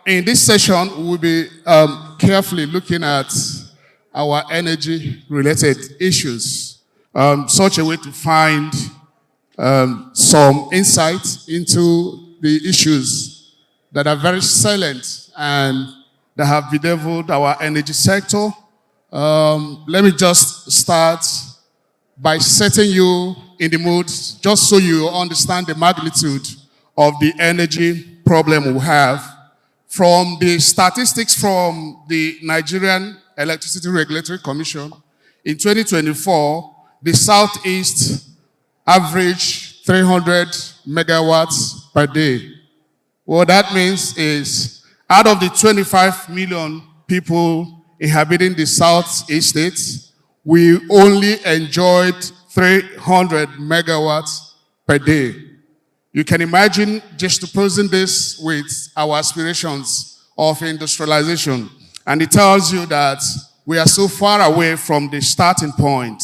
In this session, we will be carefully looking at our energy-related issues, such a way to find some insight into the issues that are very salient and that have bedeviled our energy sector. Let me just start by setting you in the mood, just so you understand the magnitude of the energy problem we have. From the statistics from the Nigerian Electricity Regulatory Commission, in 2024, the Southeast averaged 300 megawatts per day. What that means is, out of the 25 million people inhabiting the Southeast states, we only enjoyed 300 megawatts per day. You can imagine juxtaposing this with our aspirations of industrialization. And it tells you that we are so far away from the starting point.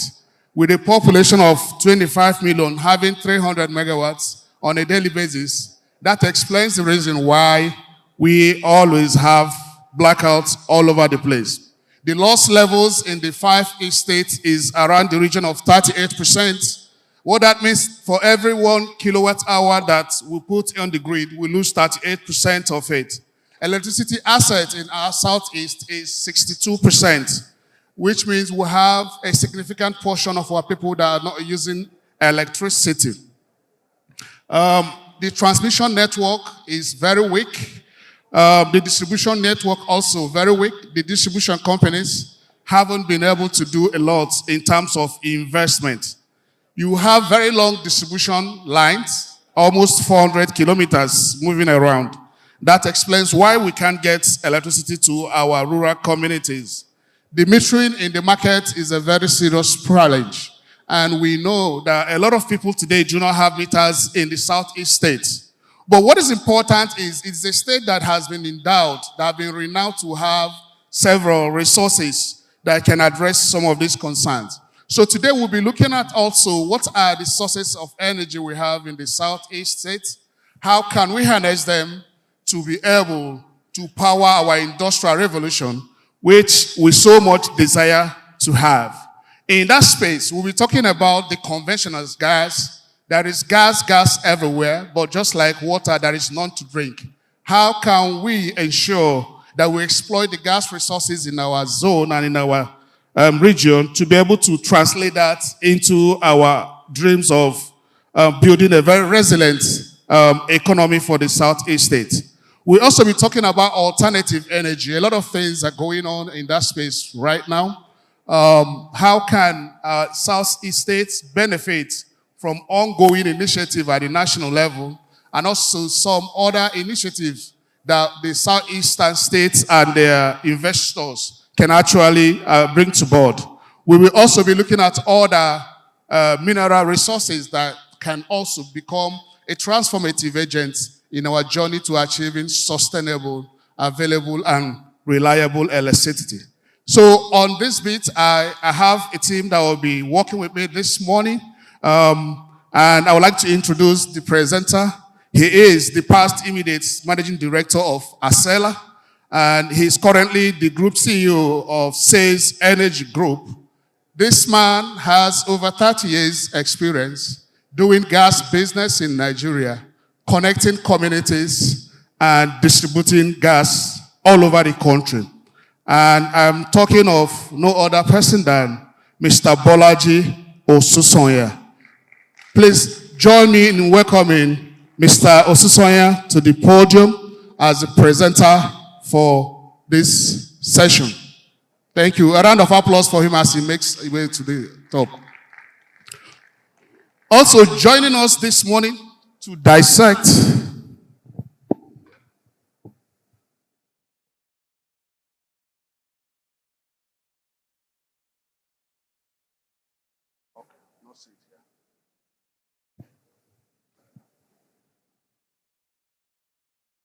With a population of 25 million having 300 megawatts on a daily basis, that explains the reason why we always have blackouts all over the place. The loss levels in the 5 east states is around the region of 38%. What that means, for every 1 kilowatt hour that we put on the grid, we lose 38% of it. Electricity asset in our southeast is 62%, which means we have a significant portion of our people that are not using electricity. The transmission network is very weak. The distribution network also very weak. The distribution companies haven't been able to do a lot in terms of investment. You have very long distribution lines, almost 400 kilometers moving around. That explains why we can't get electricity to our rural communities. The metering in the market is a very serious challenge. And we know that a lot of people today do not have meters in the southeast states. But what is important is it's a state that has been endowed, that has been renowned to have several resources that can address some of these concerns. So today we'll be looking at also what are the sources of energy we have in the southeast states. How can we harness them to be able to power our industrial revolution, which we so much desire to have. In that space, we'll be talking about the conventional gas. There is gas everywhere, but just like water, there is none to drink. How can we ensure that we exploit the gas resources in our zone and in our region to be able to translate that into our dreams of building a very resilient economy for the southeast states? We'll also be talking about alternative energy. A lot of things are going on in that space right now. How can southeast states benefit from ongoing initiative at the national level, and also some other initiatives that the southeastern states and their investors can actually bring to board. We will also be looking at other mineral resources that can also become a transformative agent in our journey to achieving sustainable, available, and reliable electricity. So on this bit, I have a team that will be working with me this morning. And I would like to introduce the presenter. He is the past immediate managing director of Acela, and he's currently the group CEO of SEV Energy Group. This man has over 30 years experience doing gas business in Nigeria, connecting communities and distributing gas all over the country. And I'm talking of no other person than Mr. Bolaji Osusonya. Please join me in welcoming Mr. Osusonya to the podium as the presenter for this session. Thank you. A round of applause for him as he makes his way to the top. Also joining us this morning to dissect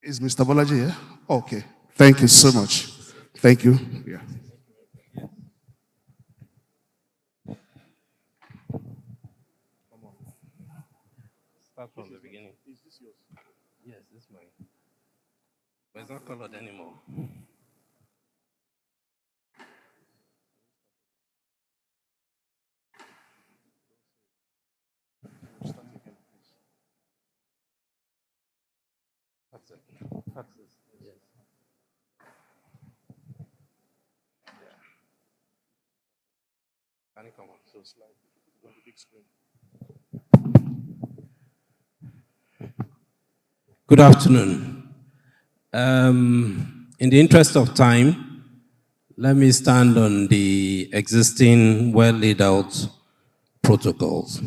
is Mr. Bolaji here? Okay. Thank you so much. Thank you. Yeah. Start from the beginning. Is this yours? Yes, this is mine. It's not colored anymore. That's it. That's it. Yes. Yeah. Can you come on? So slide on the big screen. Good afternoon. In the interest of time, let me stand on the existing well laid out protocols.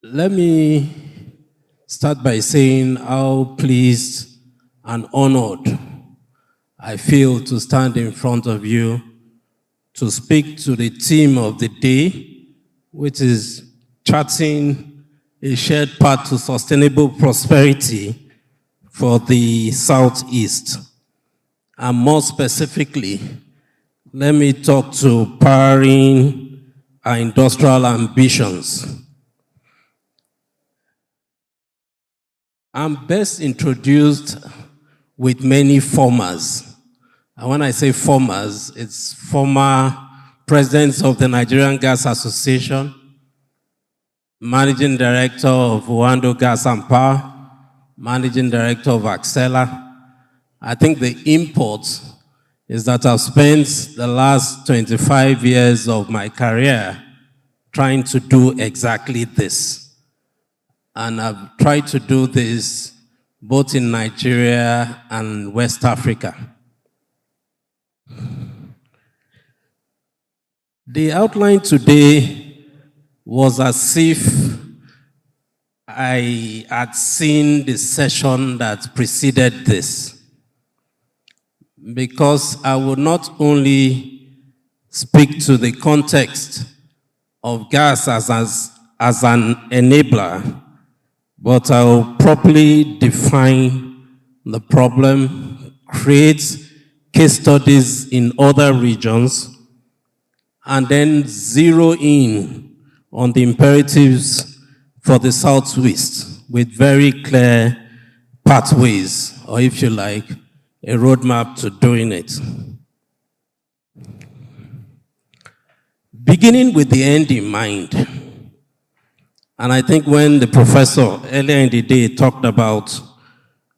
Let me start by saying how pleased and honored I feel to stand in front of you to speak to the theme of the day, which is charting a shared path to sustainable prosperity for the Southeast. And more specifically, let me talk to powering our industrial ambitions. I'm best introduced with many formers. And when I say formers, it's former presidents of the Nigerian Gas Association, managing director of Wando Gas and Power, managing director of Axela. I think the import is that I've spent the last 25 years of my career trying to do exactly this. And I've tried to do this both in Nigeria and West Africa. The outline today was as if I had seen the session that preceded this, because I would not only speak to the context of gas as an enabler, but I will properly define the problem, create case studies in other regions, and then zero in on the imperatives for the Southwest with very clear pathways, or if you like, a roadmap to doing it. Beginning with the end in mind, and I think when the professor earlier in the day talked about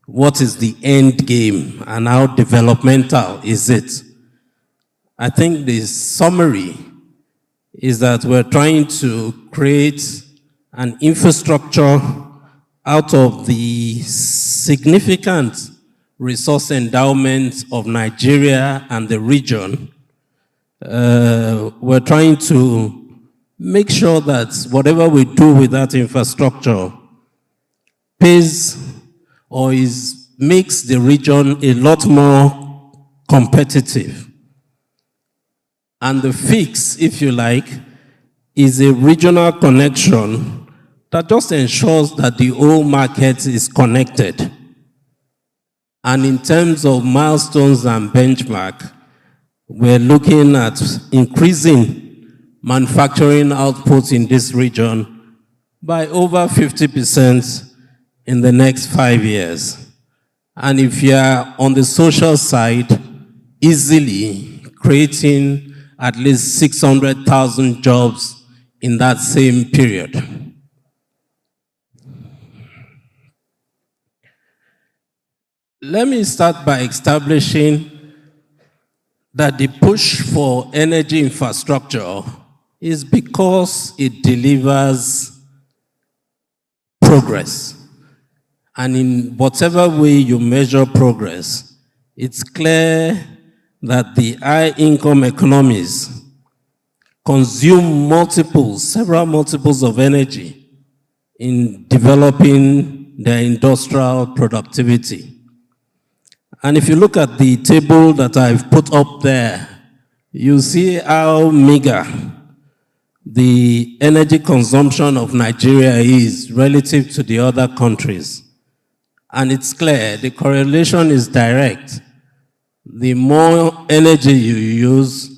what is the end game and how developmental is it, I think the summary is that we're trying to create an infrastructure out of the significant resource endowment of Nigeria and the region. We're trying to make sure that whatever we do with that infrastructure pays or makes the region a lot more competitive. And the fix, if you like, is a regional connection that just ensures that the whole market is connected. And in terms of milestones and benchmark, we're looking at increasing manufacturing output in this region by over 50% in the next 5 years. And if you're on the social side, easily creating at least 600,000 jobs in that same period. Let me start by establishing that the push for energy infrastructure is because it delivers progress. And in whatever way you measure progress, it's clear that the high-income economies consume several multiples of energy in developing their industrial productivity. And if you look at the table that I've put up there, you see how meager the energy consumption of Nigeria is relative to the other countries. And it's clear, the correlation is direct. The more energy you use,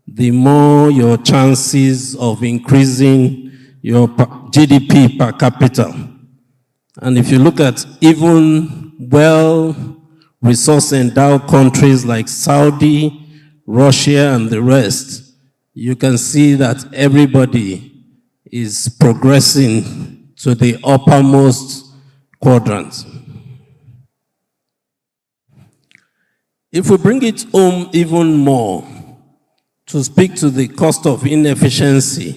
the more your chances of increasing your GDP per capita. And if you look at even well-resource endowed countries like Saudi, Russia, and the rest, you can see that everybody is progressing to the uppermost quadrant. If we bring it home even more, to speak to the cost of inefficiency,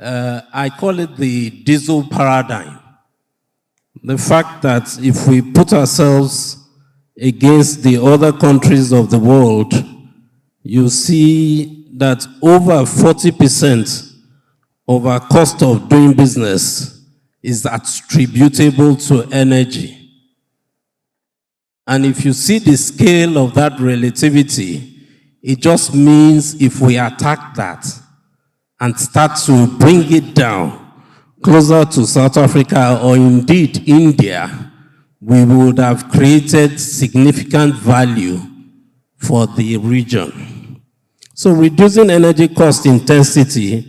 I call it the diesel paradigm. The fact that if we put ourselves against the other countries of the world, you see that over 40% of our cost of doing business is attributable to energy. And if you see the scale of that relativity, it just means if we attack that and start to bring it down closer to South Africa or indeed India, we would have created significant value for the region. So reducing energy cost intensity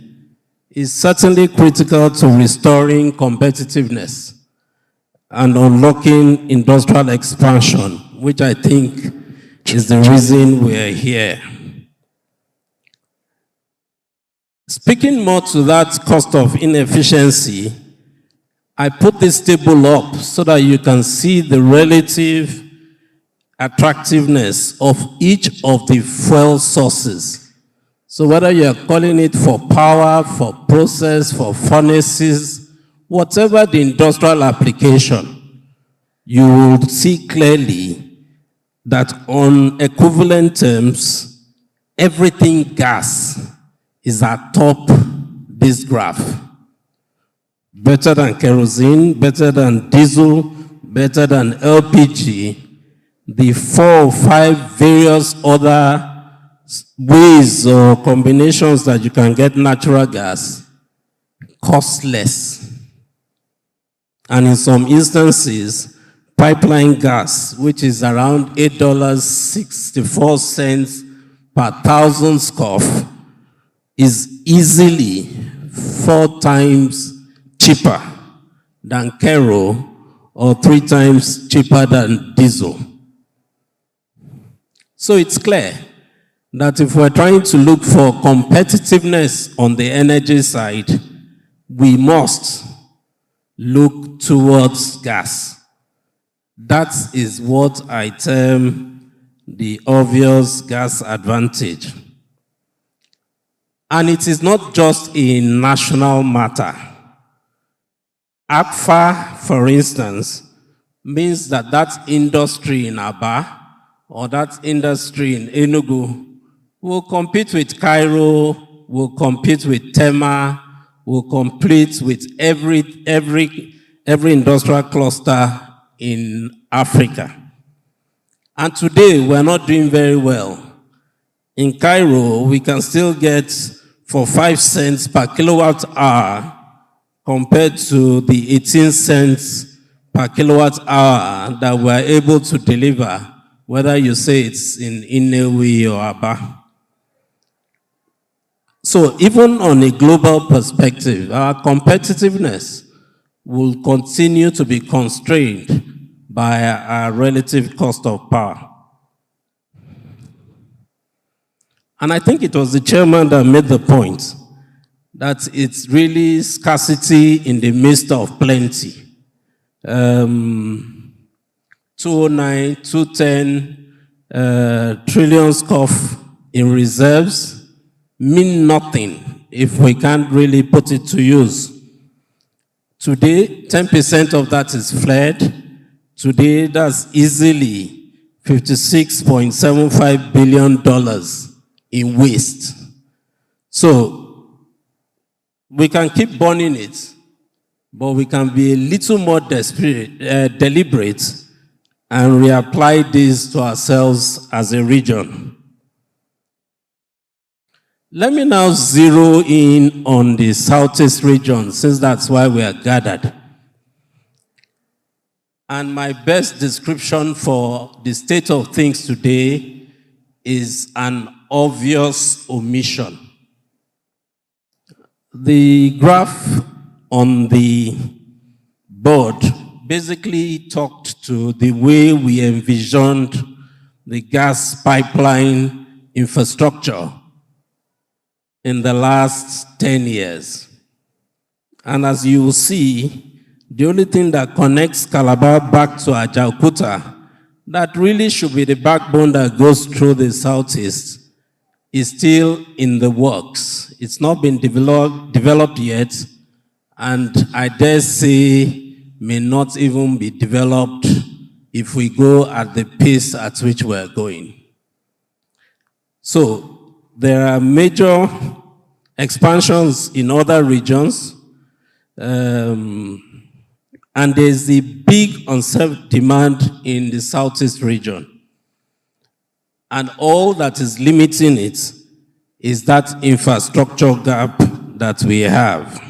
is certainly critical to restoring competitiveness and unlocking industrial expansion, which I think is the reason we're here. Speaking more to that cost of inefficiency, I put this table up so that you can see the relative attractiveness of each of the fuel sources. So whether you're calling it for power, for process, for furnaces, whatever the industrial application, you will see clearly that on equivalent terms, everything gas is atop this graph. Better than kerosene, better than diesel, better than LPG. The 4 or 5 various other ways or combinations that you can get natural gas cost less. And in some instances, pipeline gas, which is around $8.64 per 1,000 scoff, is easily 4 times cheaper than kero or 3 times cheaper than diesel. So it's clear that if we're trying to look for competitiveness on the energy side, we must look towards gas. That is what I term the obvious gas advantage. And it is not just a national matter. ACFA, for instance, means that that industry in Aba or that industry in Enugu will compete with Cairo, will compete with Tema, will compete with every industrial cluster in Africa. And today, we're not doing very well. In Cairo, we can still get for 5 cents per kilowatt hour compared to the 18 cents per kilowatt hour that we're able to deliver, whether you say it's in Inewi or Aba. So even on a global perspective, our competitiveness will continue to be constrained by our relative cost of power. And I think it was the chairman that made the point that it's really scarcity in the midst of plenty. 209, 210 trillion scoff in reserves mean nothing if we can't really put it to use. Today, 10% of that is fled. Today, that's easily $56.75 billion in waste. So, we can keep burning it, but we can be a little more deliberate and reapply this to ourselves as a region. Let me now zero in on the Southeast region, since that's why we are gathered. And my best description for the state of things today is an obvious omission. The graph on the board basically talked to the way we envisioned the gas pipeline infrastructure in the last 10 years. And as you will see, the only thing that connects Calabar back to Ajaokuta, that really should be the backbone that goes through the southeast, is still in the works. It's not been developed yet, and I dare say may not even be developed if we go at the pace at which we're going. So there are major expansions in other regions, and there's the big unserved demand in the southeast region. And all that is limiting it is that infrastructure gap that we have.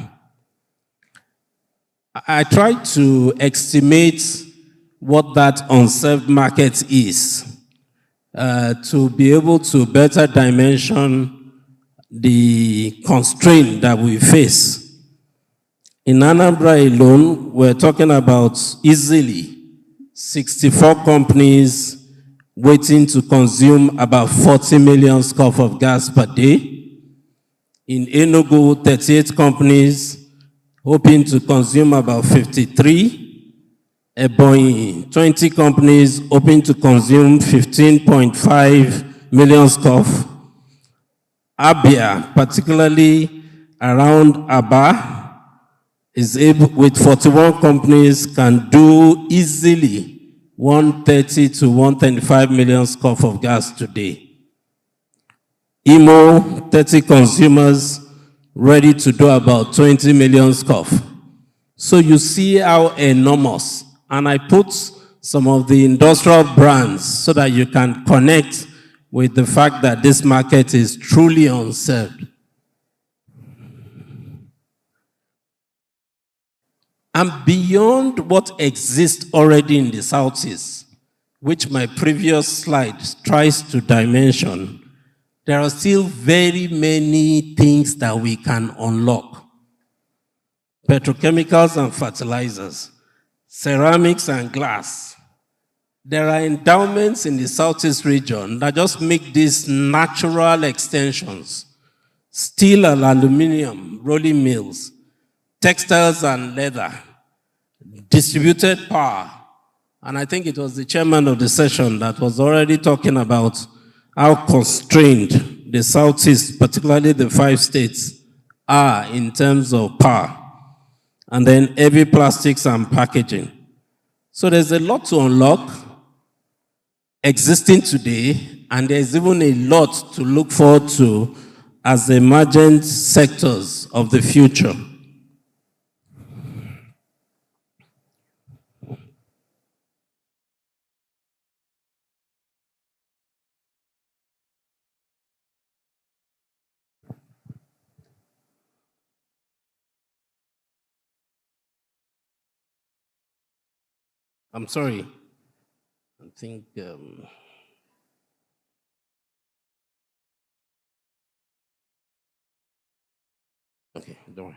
I tried to estimate what that unserved market is to be able to better dimension the constraint that we face. In Anambra alone, we're talking about easily 64 companies waiting to consume about 40 million scoff of gas per day. In Enugu, 38 companies hoping to consume about 53. Ebonyi, 20 companies hoping to consume 15.5 million scoff. Abia, particularly around Aba, is able, with 41 companies, can do easily 130 to 125 million scoff of gas today. Imo, 30 consumers, ready to do about 20 million scoff. So you see how enormous. And I put some of the industrial brands so that you can connect with the fact that this market is truly unserved. And beyond what exists already in the Southeast, which my previous slide tries to dimension, there are still very many things that we can unlock. Petrochemicals and fertilizers, ceramics and glass. There are endowments in the Southeast region that just make these natural extensions. Steel and aluminum, rolling mills, textiles and leather, distributed power. And I think it was the chairman of the session that was already talking about how constrained the Southeast, particularly the 5 states, are in terms of power. And then heavy plastics and packaging. So there's a lot to unlock existing today, and there's even a lot to look forward to as emergent sectors of the future. I'm sorry. I think okay, don't worry.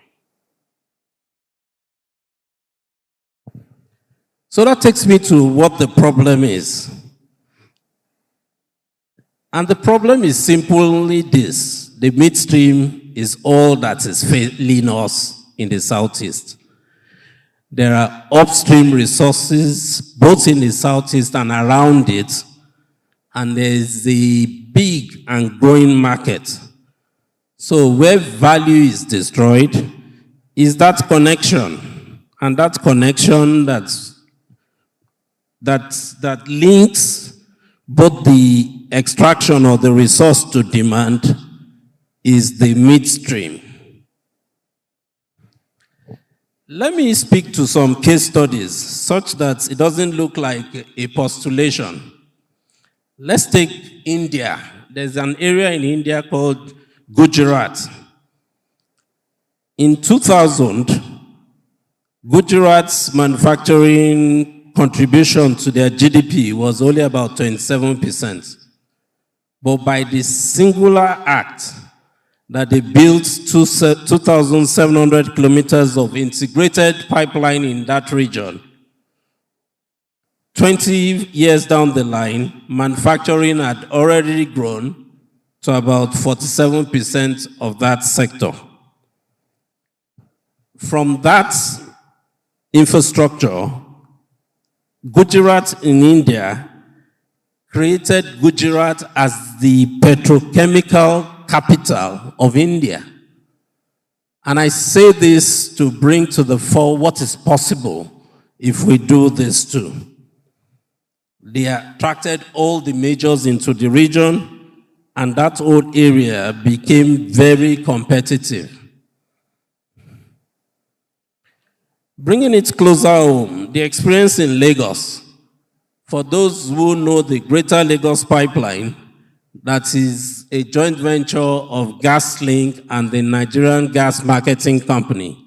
So that takes me to what the problem is. And the problem is simply this: the midstream is all that is failing us in the Southeast. There are upstream resources, both in the Southeast and around it, and there's a big and growing market. So where value is destroyed is that connection, and that connection that links both the extraction of the resource to demand is the midstream. Let me speak to some case studies such that it doesn't look like a postulation. Let's take India. There's an area in India called Gujarat. In 2000, Gujarat's manufacturing contribution to their GDP was only about 27%. But by the singular act that they built 2,700 kilometers of integrated pipeline in that region. 20 years down the line, manufacturing had already grown to about 47% of that sector. From that infrastructure, Gujarat in India created Gujarat as the petrochemical capital of India. And I say this to bring to the fore what is possible if we do this too. They attracted all the majors into the region, and that whole area became very competitive. Bringing it closer home, the experience in Lagos. For those who know the Greater Lagos Pipeline, that is a joint venture of GasLink and the Nigerian Gas Marketing Company.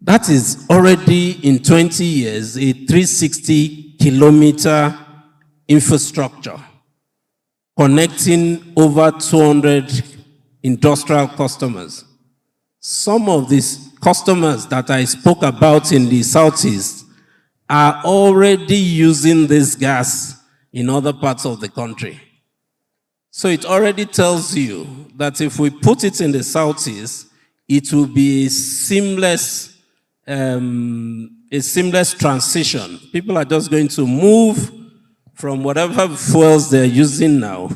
That is already in 20 years a 360-kilometer infrastructure connecting over 200 industrial customers. Some of these customers that I spoke about in the Southeast are already using this gas in other parts of the country. So it already tells you that if we put it in the Southeast, it will be a seamless transition. People are just going to move from whatever fuels they're using now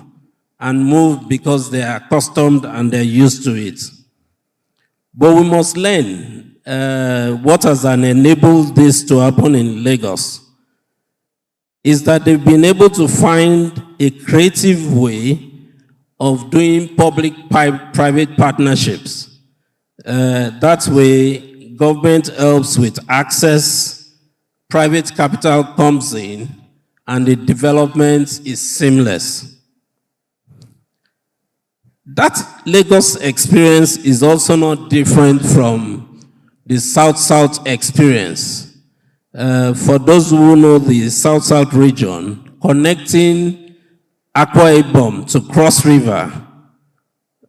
and move because they are accustomed and they're used to it. But we must learn what has enabled this to happen in Lagos is that they've been able to find a creative way of doing public-private partnerships. That way, government helps with access, private capital comes in, and the development is seamless. That Lagos experience is also not different from the South-South experience. For those who know the South-South region, connecting Akwa Ibom to Cross River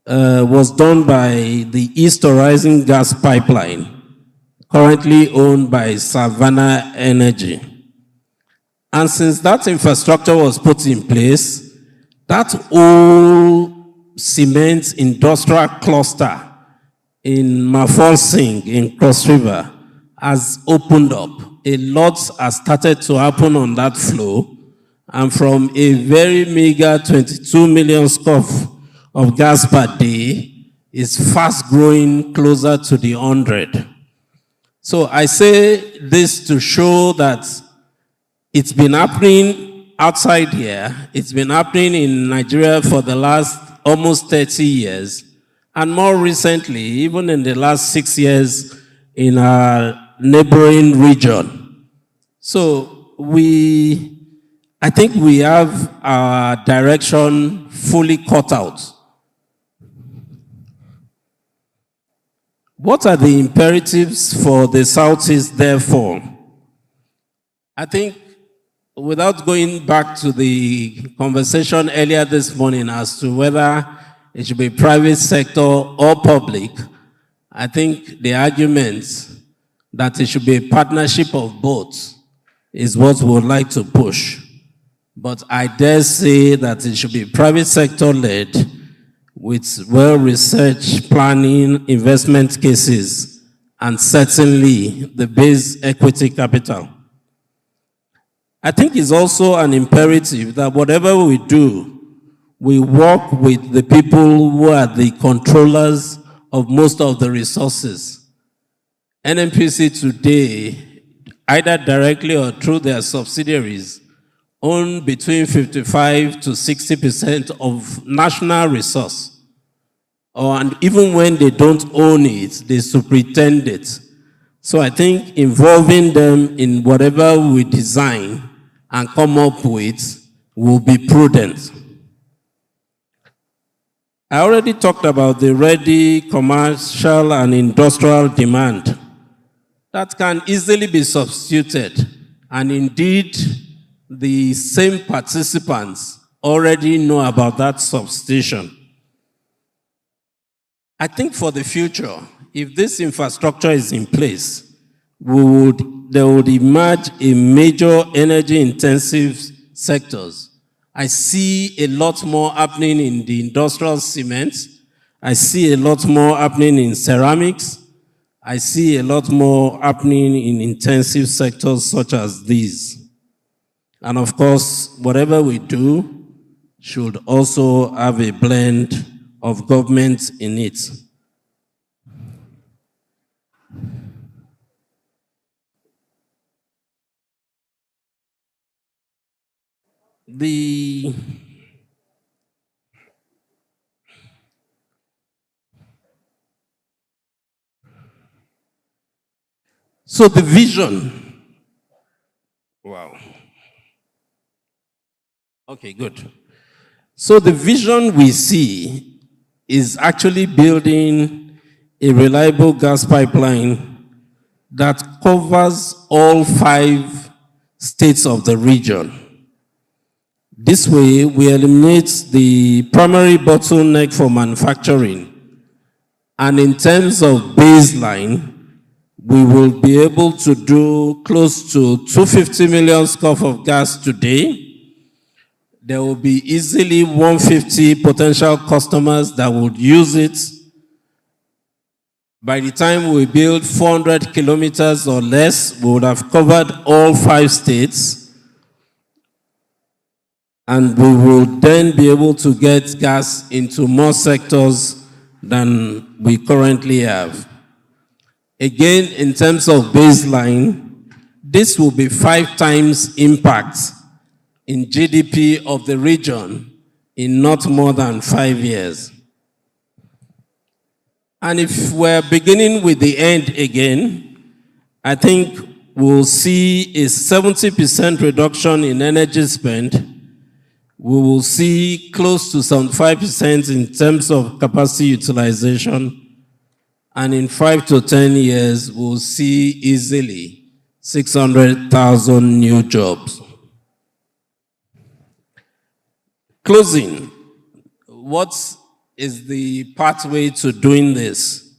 was done by the East Horizon Gas Pipeline, currently owned by Savannah Energy. And since that infrastructure was put in place, that whole cement industrial cluster in Mafonsing in Cross River has opened up. A lot has started to happen on that flow, and from a very meager 22 million scoff of gas per day is fast growing closer to the 100. So I say this to show that it's been happening outside here. It's been happening in Nigeria for the last almost 30 years. And more recently, even in the last 6 years in our neighboring region. So I think we have our direction fully cut out. What are the imperatives for the Southeast, therefore? I think, without going back to the conversation earlier this morning as to whether it should be private sector or public, I think the argument that it should be a partnership of both is what we would like to push. But I dare say that it should be private sector led with well-researched planning, investment cases, and certainly the base equity capital. I think it's also an imperative that whatever we do, we work with the people who are the controllers of most of the resources. NNPC today, either directly or through their subsidiaries, own between 55 to 60% of national resource. And even when they don't own it, they superintend it. So I think involving them in whatever we design and come up with will be prudent. I already talked about the ready commercial and industrial demand that can easily be substituted, and indeed the same participants already know about that substitution. I think for the future, if this infrastructure is in place, there would emerge a major energy-intensive sectors. I see a lot more happening in the industrial cement. I see a lot more happening in ceramics. I see a lot more happening in intensive sectors such as these. And of course, whatever we do should also have a blend of government in it. So the vision. Wow. Okay, good. So the vision we see is actually building a reliable gas pipeline that covers all 5 states of the region. This way, we eliminate the primary bottleneck for manufacturing. And in terms of baseline, we will be able to do close to 250 million scf of gas today. There will be easily 150 potential customers that would use it. By the time we build 400 kilometers or less, we would have covered all 5 states. And we will then be able to get gas into more sectors than we currently have. Again, in terms of baseline, this will be 5 times impact in GDP of the region in not more than 5 years. And if we're beginning with the end again, I think we'll see a 70% reduction in energy spend. We will see close to 75% in terms of capacity utilization. And in 5 to 10 years, we'll see easily 600,000 new jobs. Closing, what is the pathway to doing this?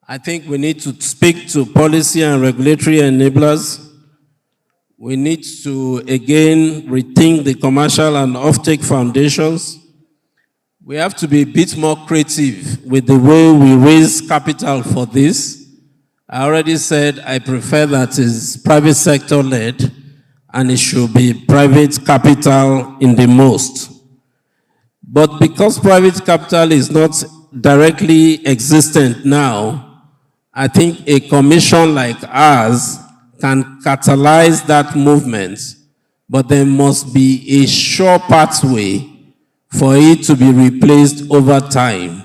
I think we need to speak to policy and regulatory enablers. We need to, again, rethink the commercial and offtake foundations. We have to be a bit more creative with the way we raise capital for this. I already said I prefer that is private sector led, and it should be private capital in the most. But because private capital is not directly existent now, I think a commission like ours can catalyze that movement, but there must be a sure pathway for it to be replaced over time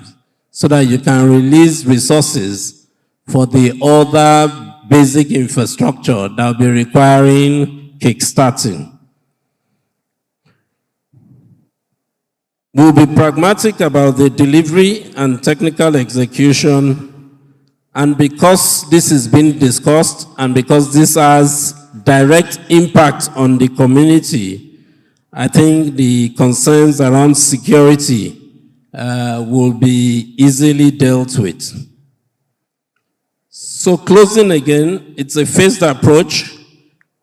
so that you can release resources for the other basic infrastructure that will be requiring kickstarting. We'll be pragmatic about the delivery and technical execution, and because this is being discussed and because this has direct impact on the community, I think the concerns around security will be easily dealt with. So closing again, it's a phased approach,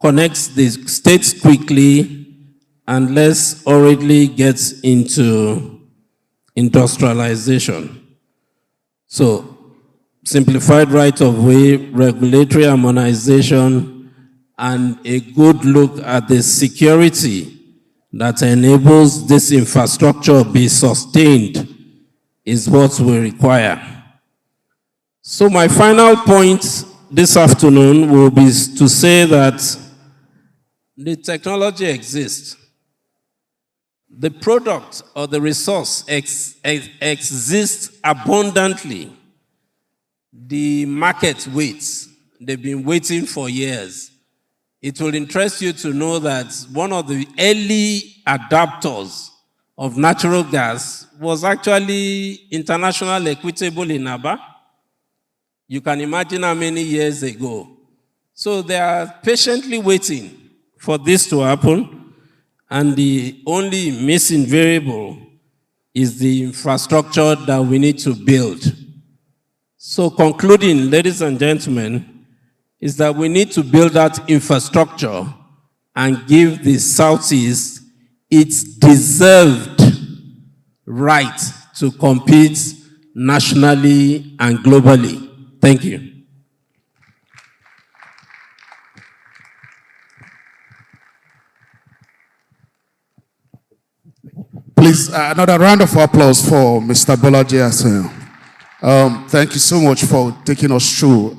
connects the states quickly, and less hurriedly gets into industrialization. So simplified right-of-way, regulatory harmonization, and a good look at the security that enables this infrastructure be sustained is what we require. So my final point this afternoon will be to say that the technology exists. The product or the resource exists abundantly. The market waits. They've been waiting for years. It will interest you to know that one of the early adapters of natural gas was actually International Equitable in Aba. You can imagine how many years ago. So they are patiently waiting for this to happen, and the only missing variable is the infrastructure that we need to build. So concluding, ladies and gentlemen, is that we need to build that infrastructure and give the Southeast its deserved right to compete nationally and globally. Thank you. Please, another round of applause for Mr. Bolaji Asen. Thank you so much for taking us through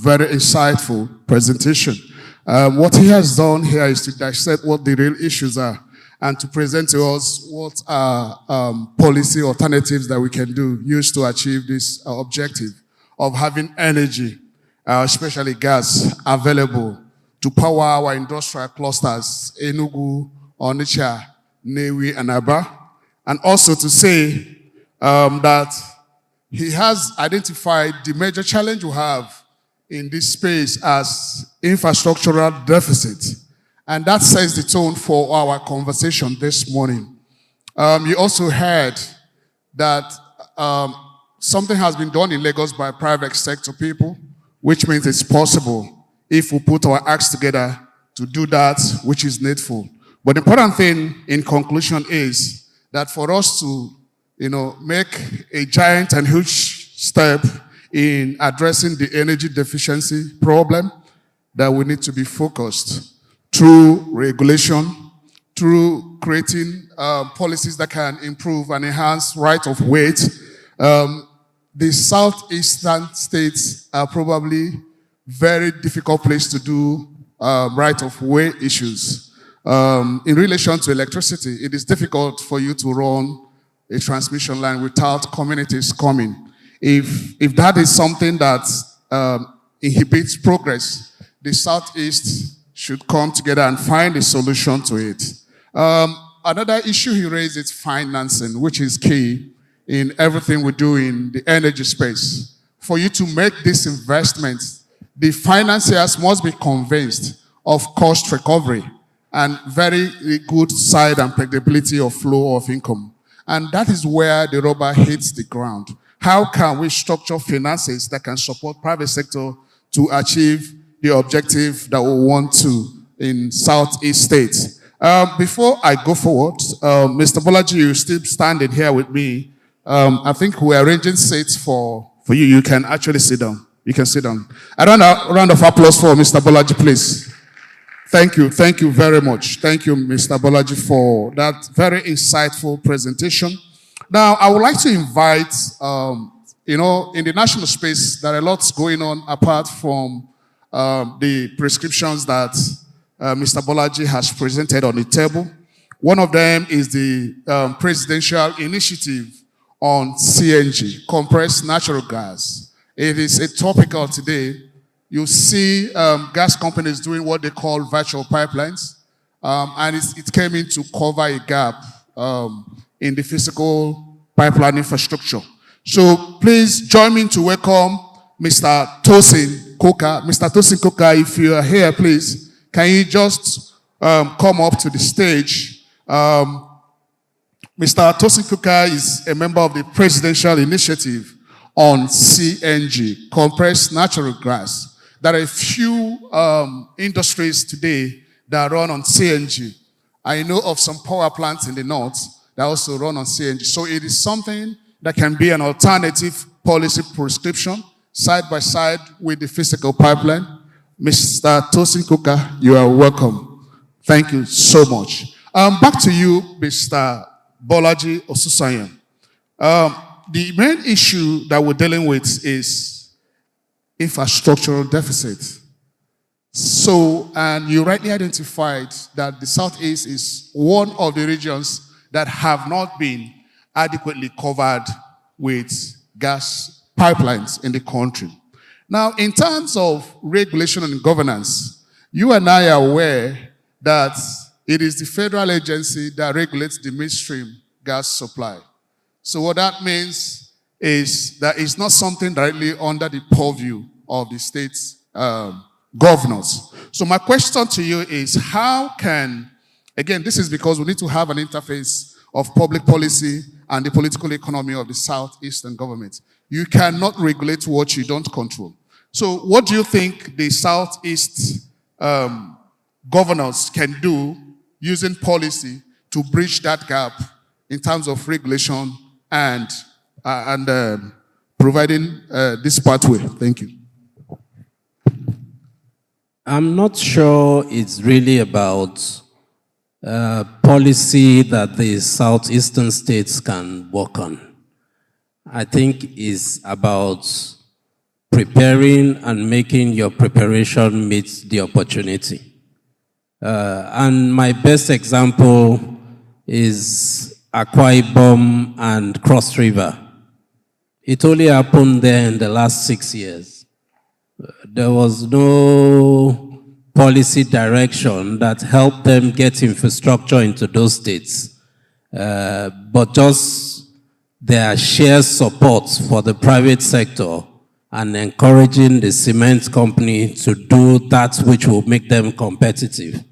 very insightful presentation. What he has done here is to dissect what the real issues are and to present to us what are policy alternatives that we can use to achieve this objective of having energy, especially gas, available to power our industrial clusters, Enugu, Onitsha, Newi, and Aba. And also to say that he has identified the major challenge we have in this space as infrastructural deficit. And that sets the tone for our conversation this morning. You also heard that something has been done in Lagos by private sector people, which means it's possible if we put our acts together to do that which is needful. But the important thing in conclusion is that for us to make a giant and huge step in addressing the energy deficiency problem, that we need to be focused through regulation, through creating policies that can improve and enhance right of way. The southeastern states are probably very difficult place to do right of way issues. In relation to electricity, it is difficult for you to run a transmission line without communities coming. If that is something that inhibits progress, the Southeast should come together and find a solution to it. Another issue he raised is financing, which is key in everything we do in the energy space. For you to make this investment, the financiers must be convinced of cost recovery and very good side and predictability of flow of income. And that is where the rubber hits the ground. How can we structure finances that can support private sector to achieve the objective that we want to in Southeast states? Before I go forward, Mr. Bolaji, you're still standing here with me. I think we're arranging seats for you. You can actually sit down. You can sit down. A round of applause for Mr. Bolaji, please. Thank you very much. Thank you, Mr. Bolaji, for that very insightful presentation. Now, I would like to invite, in the national space, there are lots going on apart from the prescriptions that Mr. Bolaji has presented on the table. One of them is the presidential initiative on CNG, compressed natural gas. It is a topical today. You see gas companies doing what they call virtual pipelines, and it came in to cover a gap in the physical pipeline infrastructure. So please join me to welcome Mr. Tosin Koka. Mr. Tosin Koka, if you are here, please, can you just come up to the stage? Mr. Tosin Koka is a member of the Presidential Initiative on CNG, compressed natural gas. There are a few industries today that run on CNG. I know of some power plants in the north that also run on CNG. So it is something that can be an alternative policy prescription side by side with the physical pipeline. Mr. Tosin Koka, you are welcome. Thank you so much. Back to you, Mr. Bolaji Osusanyan. The main issue that we're dealing with is infrastructural deficit. So, and you rightly identified that the Southeast is one of the regions that have not been adequately covered with gas pipelines in the country. Now, in terms of regulation and governance, you and I are aware that it is the federal agency that regulates the midstream gas supply. So what that means is that it's not something directly under the purview of the state's governors. So my question to you is, how can, again, this is because we need to have an interface of public policy and the political economy of the Southeastern government. You cannot regulate what you don't control. So what do you think the Southeast governors can do using policy to bridge that gap in terms of regulation and providing this pathway? Thank you. I'm not sure it's really about policy that the southeastern states can work on. I think it's about preparing and making your preparation meet the opportunity. And my best example is Akwa Ibom and Cross River. It only happened there in the last 6 years. There was no policy direction that helped them get infrastructure into those states, but just their shared support for the private sector and encouraging the cement company to do that which will make them competitive.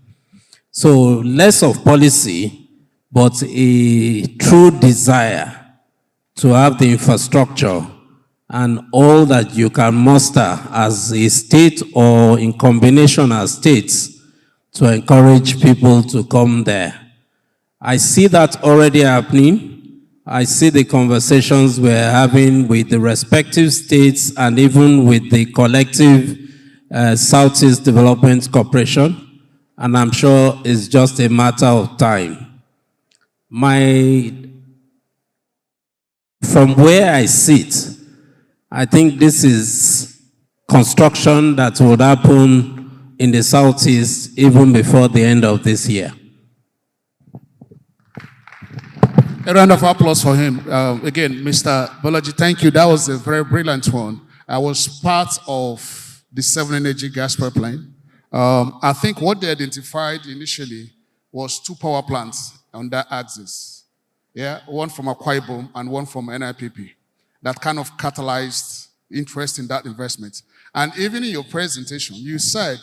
So less of policy, but a true desire to have the infrastructure and all that you can muster as a state or in combination as states to encourage people to come there. I see that already happening. I see the conversations we're having with the respective states and even with the collective Southeast Development Corporation, and I'm sure it's just a matter of time. From where I sit, I think this is construction that would happen in the Southeast even before the end of this year. A round of applause for him. Again, Mr. Bolaji, thank you. That was a very brilliant one. I was part of the 7 Energy gas pipeline. I think what they identified initially was 2 power plants on that axis. Yeah, one from Akwa Ibom and one from NIPP. That kind of catalyzed interest in that investment. And even in your presentation, you said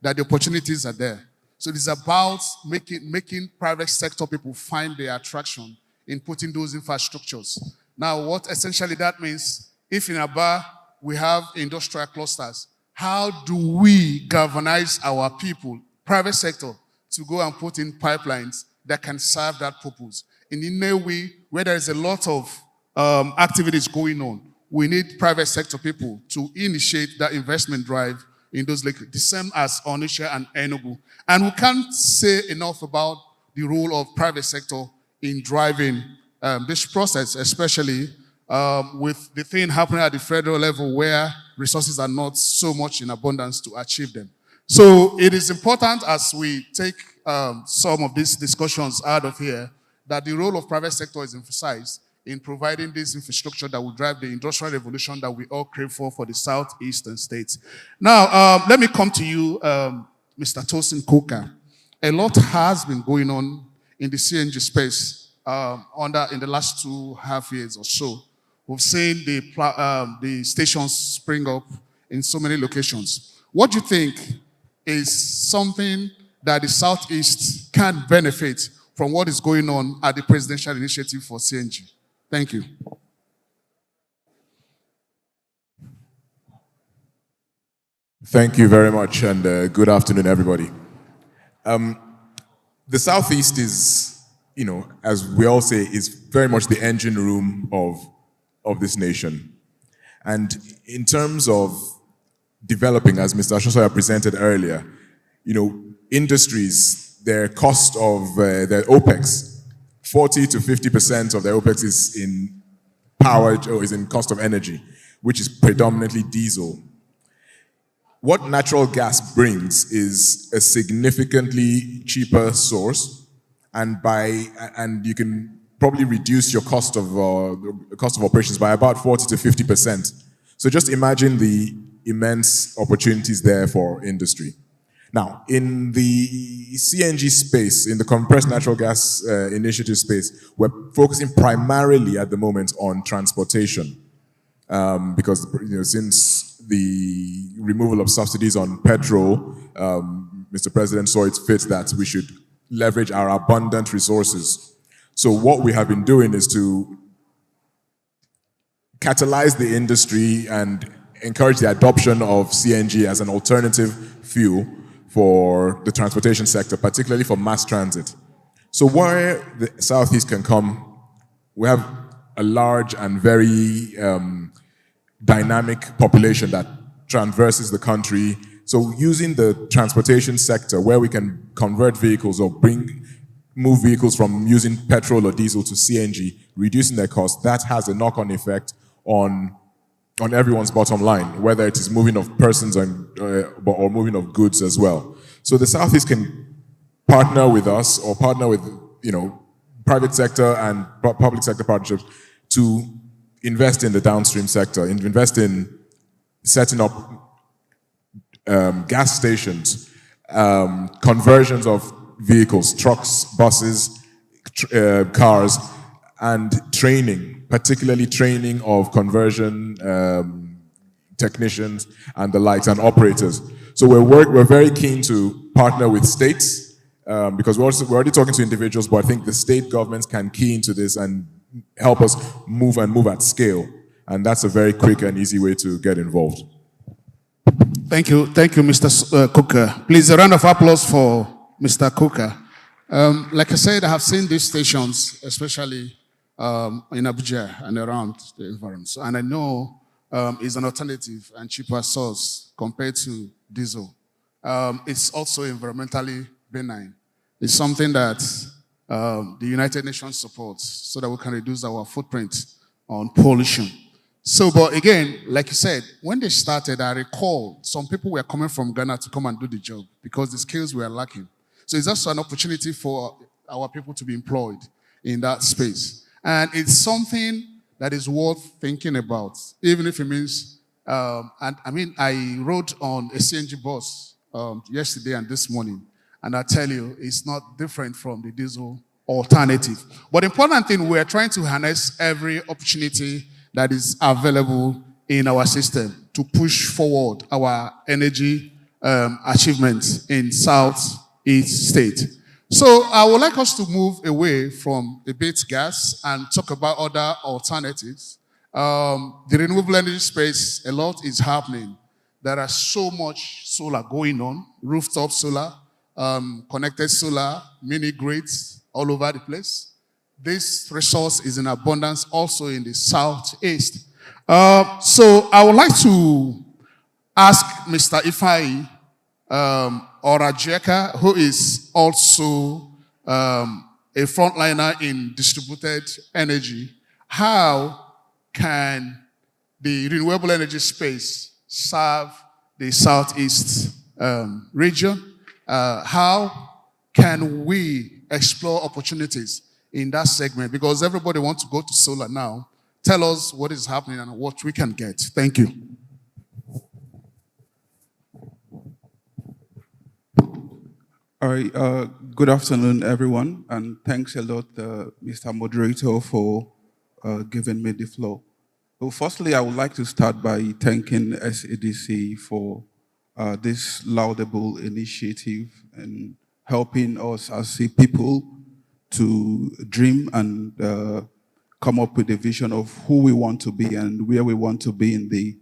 that the opportunities are there. So it's about making private sector people find their attraction in putting those infrastructures. Now, what essentially that means, if in Aba we have industrial clusters, how do we galvanize our people, private sector, to go and put in pipelines that can serve that purpose? In a way where there is a lot of activities going on, we need private sector people to initiate that investment drive in those lakes, the same as Onitsha and Enugu. And we can't say enough about the role of private sector in driving this process, especially with the thing happening at the federal level where resources are not so much in abundance to achieve them. So it is important as we take some of these discussions out of here that the role of private sector is emphasized in providing this infrastructure that will drive the industrial revolution that we all crave for the southeastern states. Now, let me come to you, Mr. Tosin Koka. A lot has been going on in the CNG space in the last 2.5 years or so. We've seen the stations spring up in so many locations. What do you think is something that the Southeast can benefit from what is going on at the presidential initiative for CNG? Thank you. Thank you very much, and good afternoon, everybody. The Southeast is, as we all say, is very much the engine room of this nation. And in terms of developing, as Mr. Ashosoya presented earlier, industries, their cost of their OPEX, 40 to 50% of their OPEX is in power or is in cost of energy, which is predominantly diesel. What natural gas brings is a significantly cheaper source, and you can probably reduce your cost of operations by about 40 to 50%. So just imagine the immense opportunities there for industry. Now, in the CNG space, in the compressed natural gas initiative space, we're focusing primarily at the moment on transportation, because since the removal of subsidies on petrol, Mr. President saw it fit that we should leverage our abundant resources. So what we have been doing is to catalyze the industry and encourage the adoption of CNG as an alternative fuel for the transportation sector, particularly for mass transit. So where the Southeast can come, we have a large and very dynamic population that traverses the country. So using the transportation sector where we can convert vehicles or move vehicles from using petrol or diesel to CNG, reducing their cost, that has a knock-on effect on everyone's bottom line, whether it is moving of persons or moving of goods as well. So the Southeast can partner with us or partner with private sector and public sector partnerships to invest in the downstream sector, invest in setting up gas stations, conversions of vehicles, trucks, buses, cars, and training, particularly training of conversion technicians and the likes and operators. So we're very keen to partner with states because we're already talking to individuals, but I think the state governments can key into this and help us move at scale. And that's a very quick and easy way to get involved. Thank you, Mr. Cooker. Please, a round of applause for Mr. Cooker. Like I said, I have seen these stations, especially in Abuja and around the environment. And I know it's an alternative and cheaper source compared to diesel. It's also environmentally benign. It's something that the United Nations supports so that we can reduce our footprint on pollution. So, but again, like you said, when they started, I recall some people were coming from Ghana to come and do the job because the skills were lacking. So it's also an opportunity for our people to be employed in that space. And it's something that is worth thinking about, even if it means, I rode on a CNG bus yesterday and this morning, and I tell you, it's not different from the diesel alternative. But the important thing, we are trying to harness every opportunity that is available in our system to push forward our energy achievements in Southeast State. So I would like us to move away from a bit gas and talk about other alternatives. The renewable energy space, a lot is happening. There are so much solar going on, rooftop solar, connected solar, mini grids all over the place. This resource is in abundance also in the Southeast. So I would like to ask Mr. Ifai Orajeka, who is also a frontliner in distributed energy, how can the renewable energy space serve the Southeast region? How can we explore opportunities in that segment? Because everybody wants to go to solar now. Tell us what is happening and what we can get. Thank you. All right, good afternoon, everyone, and thanks a lot, Mr. Moderator, for giving me the floor. Well, firstly, I would like to start by thanking SEDC for this laudable initiative and helping us as a people to dream and come up with a vision of who we want to be and where we want to be in the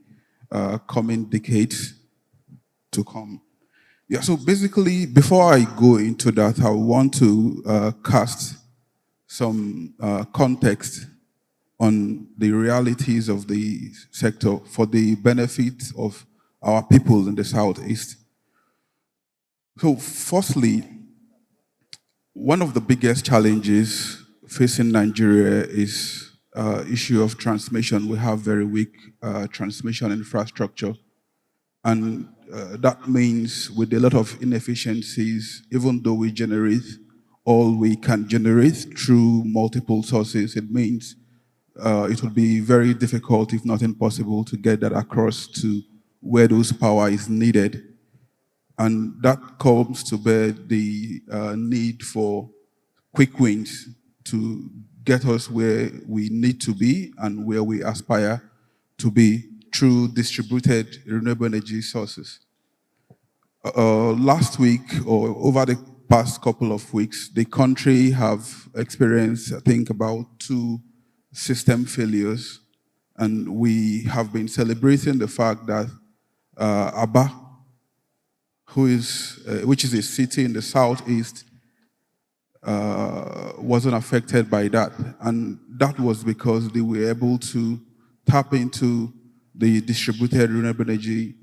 coming decades to come. Yeah, so basically, before I go into that, I want to cast some context on the realities of the sector for the benefit of our people in the Southeast. So firstly, one of the biggest challenges facing Nigeria is issue of transmission. We have very weak transmission infrastructure. And that means with a lot of inefficiencies, even though we generate all we can generate through multiple sources, it means it would be very difficult, if not impossible, to get that across to where those power is needed. And that comes to bear the need for quick wins to get us where we need to be and where we aspire to be through distributed renewable energy sources. Last week, or over the past couple of weeks, the country have experienced, I think, about 2 system failures And we have been celebrating the fact that Aba, which is a city in the southeast, wasn't affected by that. And that was because they were able to tap into the distributed renewable energy,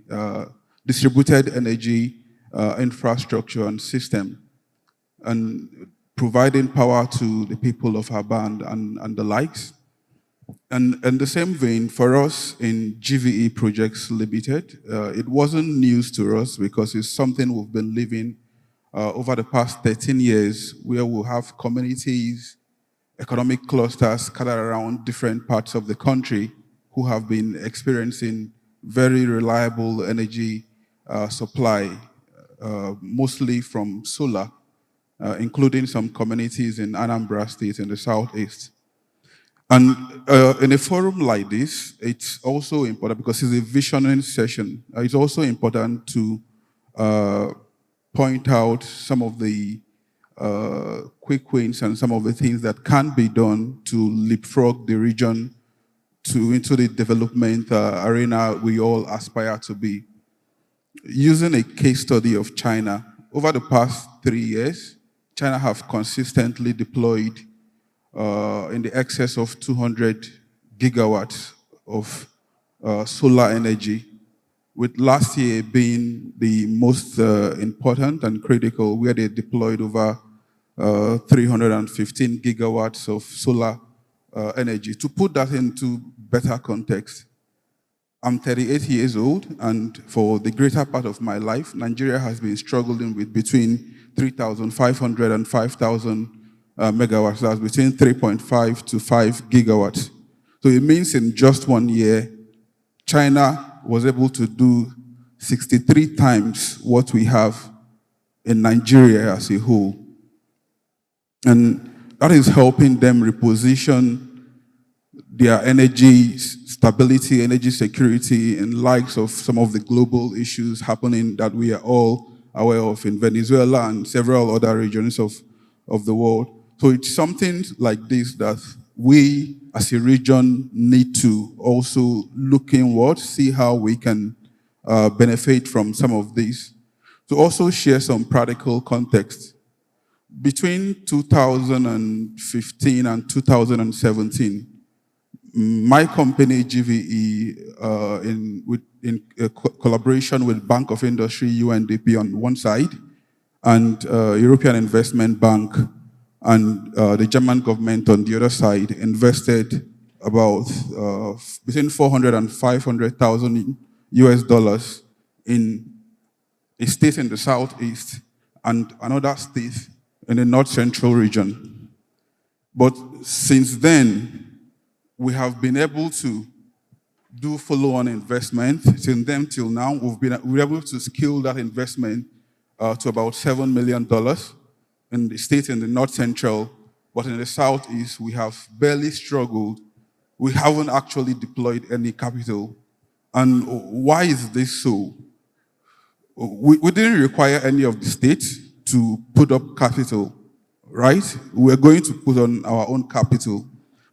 infrastructure and system, and providing power to the people of Aba and the likes. And in the same vein, for us in GVE Projects Limited, it wasn't news to us because it's something we've been living over the past 13 years, where we'll have communities, economic clusters scattered around different parts of the country who have been experiencing very reliable energy supply, mostly from solar, including some communities in Anambra State in the southeast. And in a forum like this, it's also important because it's a visioning session. It's also important to point out some of the quick wins and some of the things that can be done to leapfrog the region into the development arena we all aspire to be. Using a case study of China, over the past 3 years, China have consistently deployed in the excess of 200 gigawatts of solar energy, with last year being the most important and critical, where they deployed over 315 gigawatts of solar energy. To put that into better context, I'm 38 years old, and for the greater part of my life, Nigeria has been struggling with between 3,500 and 5,000 megawatts. That's between 3.5 to 5 gigawatts. So it means in just 1 year, China was able to do 63 times what we have in Nigeria as a whole. And that is helping them reposition their energy stability, energy security, and likes of some of the global issues happening that we are all aware of in Venezuela and several other regions of the world. So it's something like this that we as a region need to also look inward, see how we can benefit from some of these. To also share some practical context, between 2015 and 2017, my company, GVE, in collaboration with Bank of Industry, UNDP on one side, and European Investment Bank and the German government on the other side, invested about between 400 and 500,000 US dollars in a state in the southeast and another state in the north central region. But since then, we have been able to do follow-on investment. Since then till now, we're able to scale that investment to about $7 million in the state in the north central, but in the southeast, we have barely struggled. We haven't actually deployed any capital. And why is this so? We didn't require any of the states to put up capital, right? We're going to put on our own capital.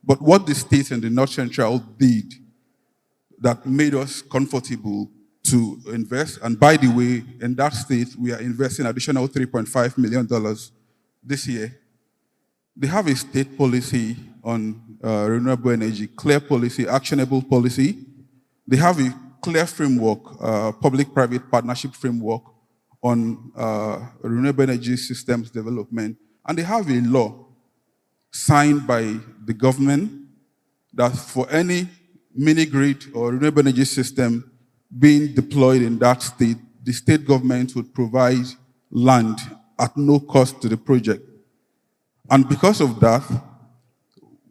But what the states in the North Central did that made us comfortable to invest, and by the way, in that state, we are investing additional $3.5 million this year. They have a state policy on renewable energy, clear policy, actionable policy. They have a clear framework, public-private partnership framework on renewable energy systems development. And they have a law signed by the government that for any mini-grid or renewable energy system being deployed in that state, the state government would provide land at no cost to the project. And because of that,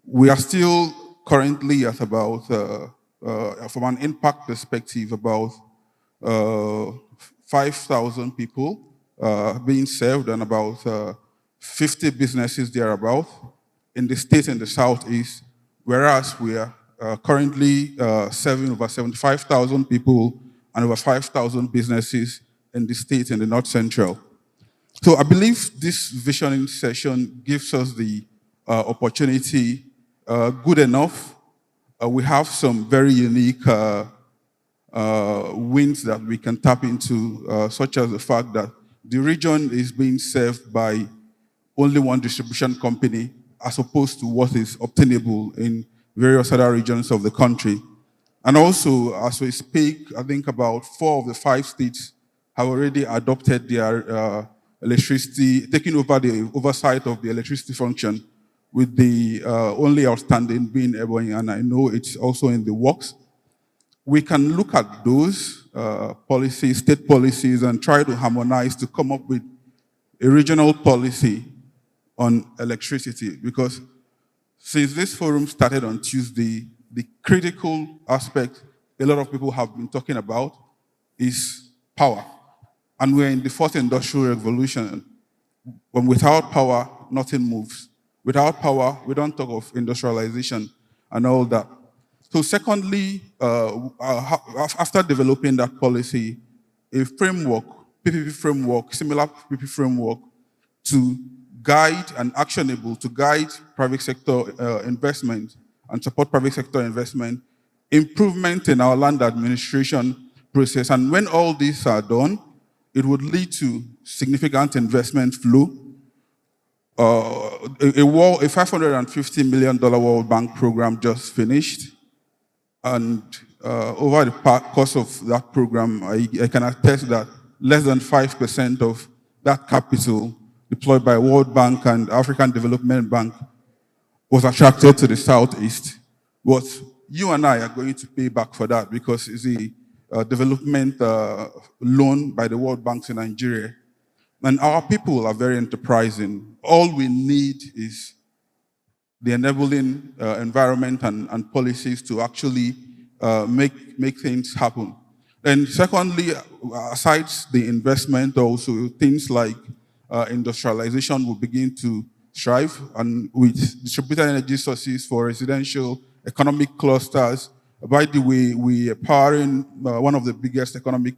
we are still currently at about, from an impact perspective, about 5,000 people being served and about 50 businesses thereabout in the state in the southeast, whereas we are currently serving over 75,000 people and over 5,000 businesses in the state in the north central. So I believe this visioning session gives us the opportunity good enough we have some very unique wins that we can tap into, such as the fact that the region is being served by only one distribution company, as opposed to what is obtainable in various other regions of the country. And also, as we speak, I think about 4 of the 5 states have already adopted their electricity, taking over the oversight of the electricity function, with the only outstanding being Ebonyi, and I know it's also in the works. We can look at those policies, state policies, and try to harmonize to come up with a regional policy on electricity, because since this forum started on Tuesday, the critical aspect a lot of people have been talking about is power. And we're in the 4th industrial revolution. When without power, nothing moves. Without power, we don't talk of industrialization and all that. So secondly, after developing that policy, a framework, PPP framework, similar PPP framework, to guide and actionable to guide private sector investment and support private sector investment, improvement in our land administration process. And when all these are done, it would lead to significant investment flow. A $550 million World Bank program just finished. And over the course of that program, I can attest that less than 5% of that capital deployed by World Bank and African Development Bank was attracted to the Southeast. But you and I are going to pay back for that, because it's a development loan by the World Bank to Nigeria. And our people are very enterprising. All we need is the enabling environment and policies to actually make things happen. And secondly, aside the investment, also things like industrialization will begin to thrive, and with distributed energy sources for residential economic clusters. By the way, we are powering one of the biggest economic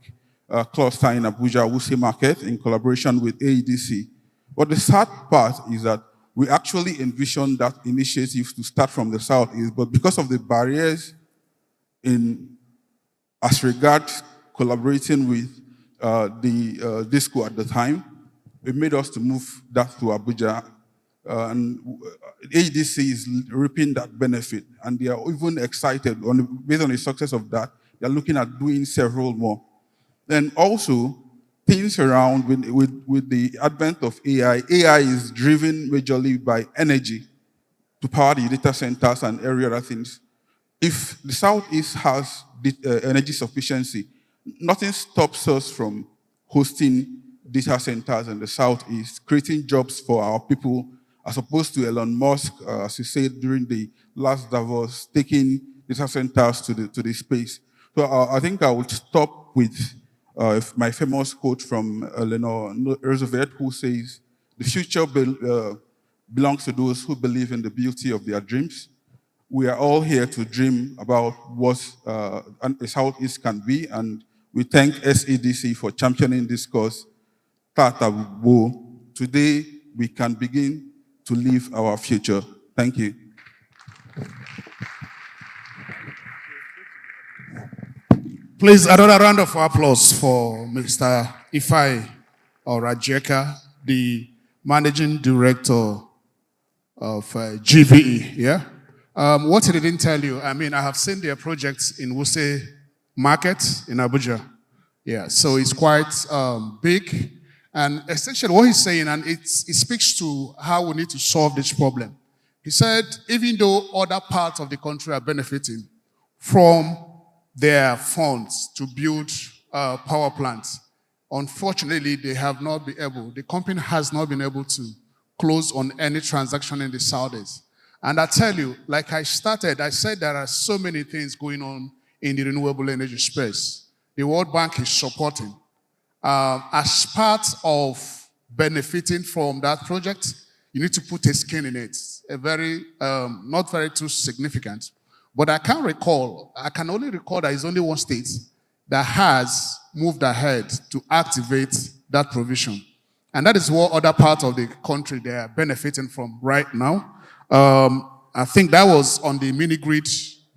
cluster in Abuja, Wuse Market, in collaboration with AEDC. But the sad part is that we actually envisioned that initiative to start from the Southeast, but because of the barriers as regards collaborating with the DISCO at the time, it made us to move that to Abuja. And AEDC is reaping that benefit, and they are even excited based on the success of that. They're looking at doing several more. Then also, things around with the advent of AI. AI is driven majorly by energy to power the data centers and every other things. If the Southeast has energy sufficiency, nothing stops us from hosting data centers in the Southeast, creating jobs for our people, as opposed to Elon Musk, as he said during the last Davos, taking data centers to the space. So I think I would stop with my famous quote from Eleanor Roosevelt, who says, "The future belongs to those who believe in the beauty of their dreams." We are all here to dream about what the Southeast can be, and we thank SEDC for championing this cause. Today, we can begin to live our future. Thank you. Please, another round of applause for Mr. Ifai Orajeka, the Managing Director of GVE, yeah? What he didn't tell you, I mean, I have seen their projects in Wuse Market in Abuja. Yeah, so it's quite big. And essentially what he's saying, and it speaks to how we need to solve this problem. He said, even though other parts of the country are benefiting from their funds to build power plants, unfortunately, they have not been able, the company has not been able to close on any transaction in the Southeast. And I tell you, like I said there are so many things going on in the renewable energy space. The World Bank is supporting. As part of benefiting from that project, you need to put a skin in it. A very, not very too significant. But I can only recall there is only one state that has moved ahead to activate that provision. And that is what other parts of the country they are benefiting from right now. I think that was on the mini grid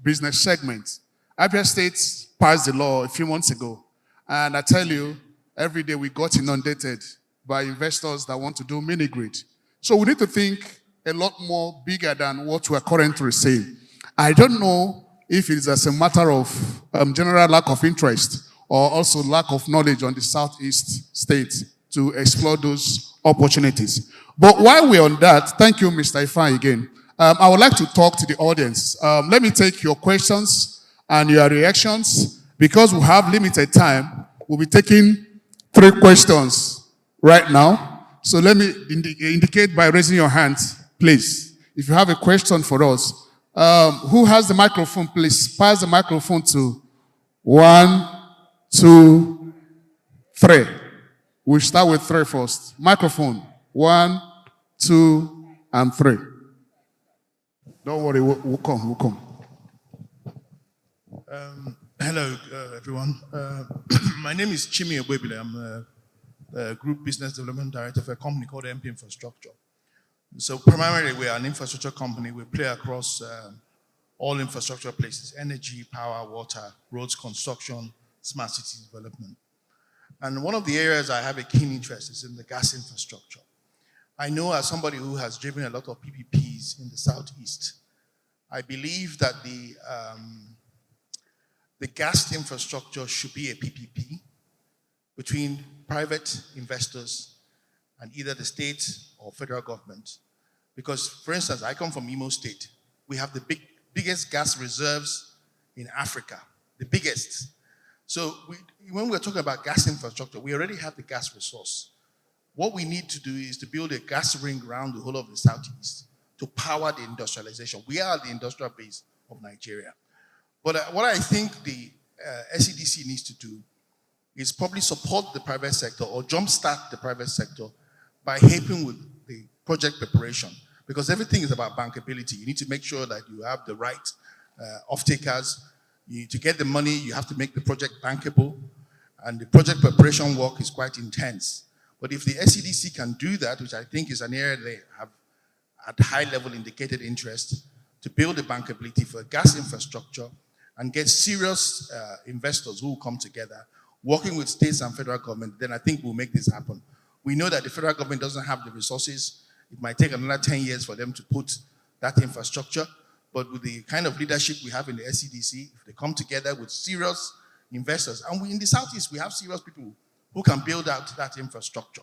business segment. Abia State passed the law a few months ago. And I tell you, every day we got inundated by investors that want to do mini grid. So we need to think a lot more bigger than what we're currently saying. I don't know if it is as a matter of general lack of interest or also lack of knowledge on the Southeast states to explore those opportunities. But while we're on that, thank you, Mr. Ifan, again. I would like to talk to the audience. Let me take your questions and your reactions. Because we have limited time, we'll be taking 3 questions right now. So let me indicate by raising your hands, please. If you have a question for us. Who has the microphone, please? Pass the microphone to 1, 2, 3. We'll start with 3 first. Microphone, 1, 2, and 3. Don't worry, we'll come. Hello, everyone. My name is Chimi Obwebile. I'm a Group Business Development Director for a company called MP Infrastructure. So primarily, we are an infrastructure company. We play across all infrastructure places: energy, power, water, roads, construction, smart city development. And one of the areas I have a keen interest is in the gas infrastructure. I know as somebody who has driven a lot of PPPs in the Southeast, I believe that the gas infrastructure should be a PPP between private investors and either the state or federal government. Because, for instance, I come from Imo State. We have the biggest gas reserves in Africa, the biggest. So when we're talking about gas infrastructure, we already have the gas resource. What we need to do is to build a gas ring around the whole of the Southeast to power the industrialization. We are the industrial base of Nigeria. But what I think the SEDC needs to do is probably support the private sector or jumpstart the private sector by helping with the project preparation. Because everything is about bankability. You need to make sure that you have the right off-takers. To get the money, you have to make the project bankable. And the project preparation work is quite intense. But if the SEDC can do that, which I think is an area they have at high level indicated interest, to build the bankability for gas infrastructure and get serious investors who will come together, working with states and federal government, then I think we'll make this happen. We know that the federal government doesn't have the resources. It might take another 10 years for them to put that infrastructure. But with the kind of leadership we have in the SEDC, if they come together with serious investors, and in the Southeast, we have serious people who can build out that infrastructure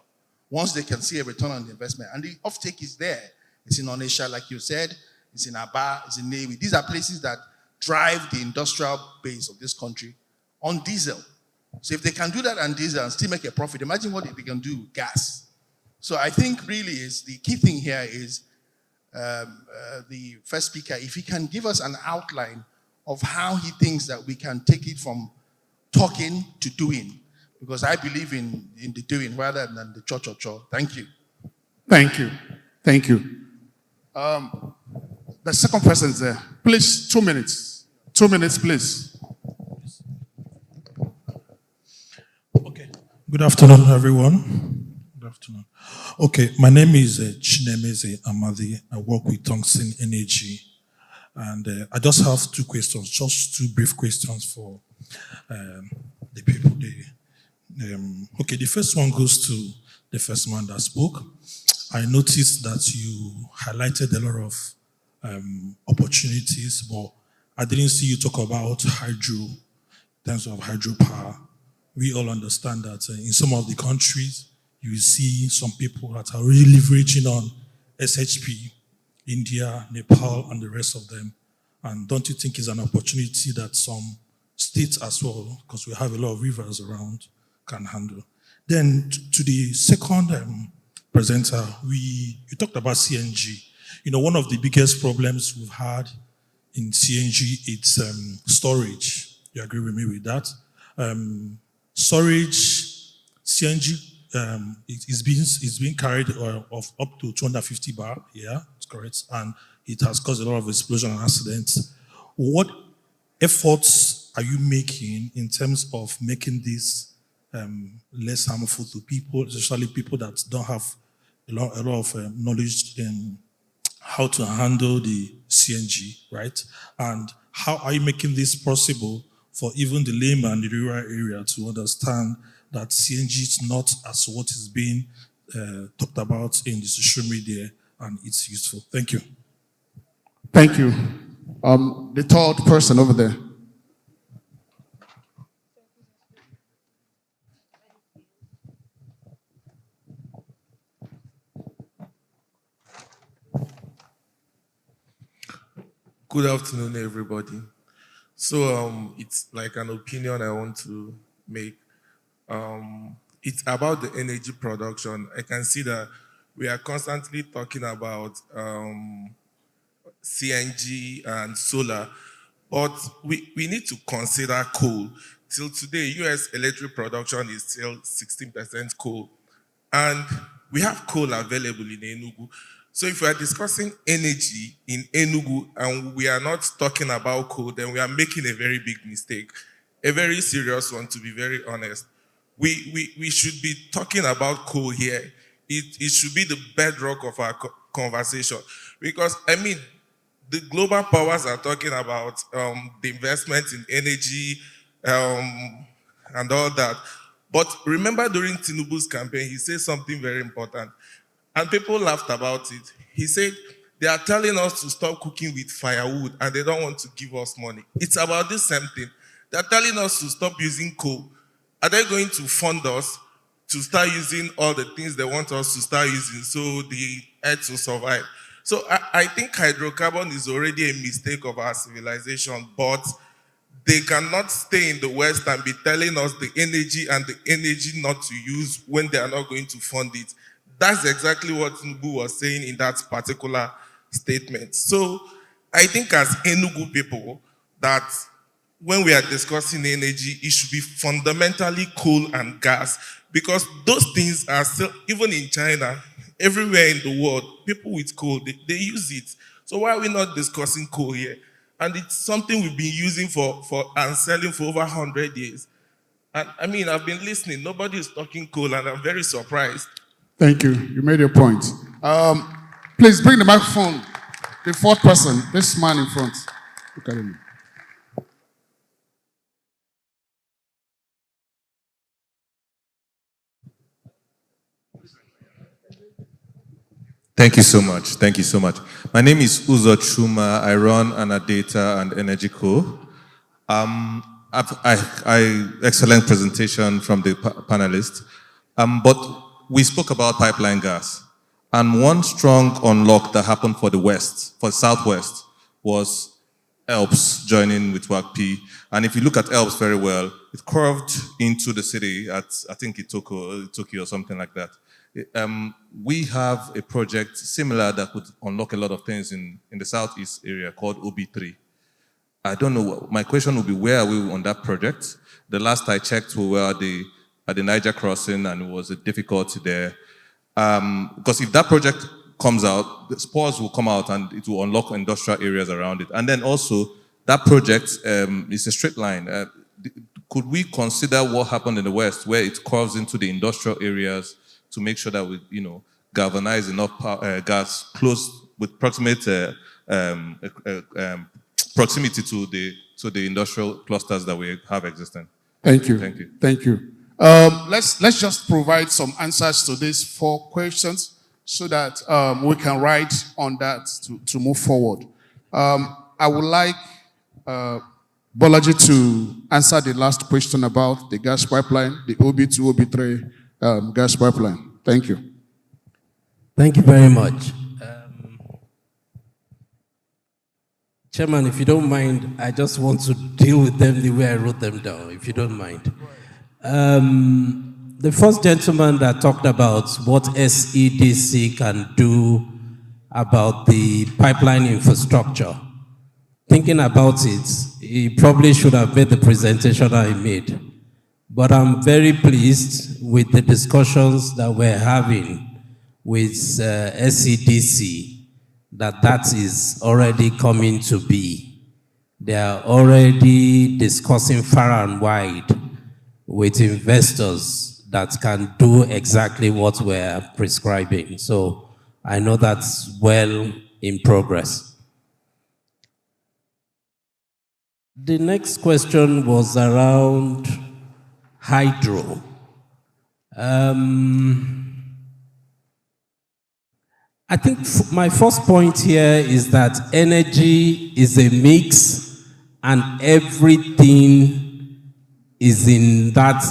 once they can see a return on the investment. And the offtake is there. It's in Onitsha, like you said. It's in Aba, it's in Navy. These are places that drive the industrial base of this country on diesel. So if they can do that on diesel and still make a profit, imagine what they can do with gas. So I think really is the key thing here is the first speaker, if he can give us an outline of how he thinks that we can take it from talking to doing, because I believe in the doing rather than the cho-cho-cho. Thank you. Thank you. Thank you. The second person is there. Please, 2 minutes. 2 minutes, please. Okay. Good afternoon, everyone. Good afternoon. Okay, my name is Chinemeze Amadi. I work with Tungsten Energy. And I just have 2 questions, just 2 brief questions for the people. Okay, the first one goes to the first man that spoke. I noticed that you highlighted a lot of opportunities, but I didn't see you talk about hydro, in terms of hydropower. We all understand that in some of the countries, you see some people that are really leveraging on SHP, India, Nepal, and the rest of them. And don't you think it's an opportunity that some states as well, because we have a lot of rivers around, can handle? Then to the second presenter, you talked about CNG. You know, one of the biggest problems we've had in CNG, it's storage. You agree with me with that? Storage, CNG, it's being carried of up to 250 bar, yeah, that's correct, and it has caused a lot of explosion and accidents. What efforts are you making in terms of making this less harmful to people, especially people that don't have a lot of knowledge in how to handle the CNG, right? And how are you making this possible for even the layman in the rural area to understand that CNG is not as what is being talked about in the social media and it's useful? Thank you. Thank you. The third person over there. Good afternoon, everybody. So it's like an opinion I want to make. It's about the energy production. I can see that we are constantly talking about CNG and solar, but we need to consider coal. Till today, US electric production is still 16% coal, and we have coal available in Enugu. So if we are discussing energy in Enugu and we are not talking about coal, then we are making a very big mistake, a very serious one, to be very honest. We should be talking about coal here. It should be the bedrock of our conversation. Because, I mean, the global powers are talking about the investment in energy and all that. But remember during Tinubu's campaign, he said something very important. And people laughed about it. He said, they are telling us to stop cooking with firewood and they don't want to give us money. It's about this same thing. They're telling us to stop using coal. Are they going to fund us to start using all the things they want us to start using so the earth will survive? So I think hydrocarbon is already a mistake of our civilization, but they cannot stay in the West and be telling us the energy and the energy not to use when they are not going to fund it. That's exactly what Tinubu was saying in that particular statement. So I think as Enugu people, that when we are discussing energy, it should be fundamentally coal and gas, because those things are still, even in China, everywhere in the world, people with coal, they use it. So why are we not discussing coal here? And it's something we've been using for and selling for over 100 years. And I mean, I've been listening. Nobody is talking coal, and I'm very surprised. Thank you. You made your point. Please bring the microphone. The fourth person, this man in front. Look at him. Thank you so much. Thank you so much. My name is Uzo Chuma. I run Anadata and Energy Co. Excellent presentation from the panelists. But we spoke about pipeline gas. And one strong unlock that happened for the West, for the Southwest, was ELPS joining with WACP. And if you look at ELPS very well, it curved into the city at, I think, Tokyo or something like that. We have a project similar that could unlock a lot of things in the Southeast area called OB3. I don't know, my question would be, where are we on that project? The last I checked, we were at the Niger crossing, and it was a difficulty there. Because if that project comes out, the spores will come out and it will unlock industrial areas around it. And then also, that project is a straight line. Could we consider what happened in the West, where it curves into the industrial areas, to make sure that we, galvanize enough gas close with proximate proximity to the industrial clusters that we have existing? Thank you. Thank you. Thank you. Let's just provide some answers to these 4 questions so that we can write on that to move forward. I would like Bolaji to answer the last question about the gas pipeline, the OB2, OB3 gas pipeline. Thank you. Thank you very much. Chairman, if you don't mind, I just want to deal with them the way I wrote them down, if you don't mind. The first gentleman that talked about what SEDC can do about the pipeline infrastructure, thinking about it, he probably should have made the presentation I made. But I'm very pleased with the discussions that we're having with SEDC, that is already coming to be. They are already discussing far and wide with investors that can do exactly what we're prescribing. So I know that's well in progress. The next question was around hydro. I think my first point here is that energy is a mix and everything is in that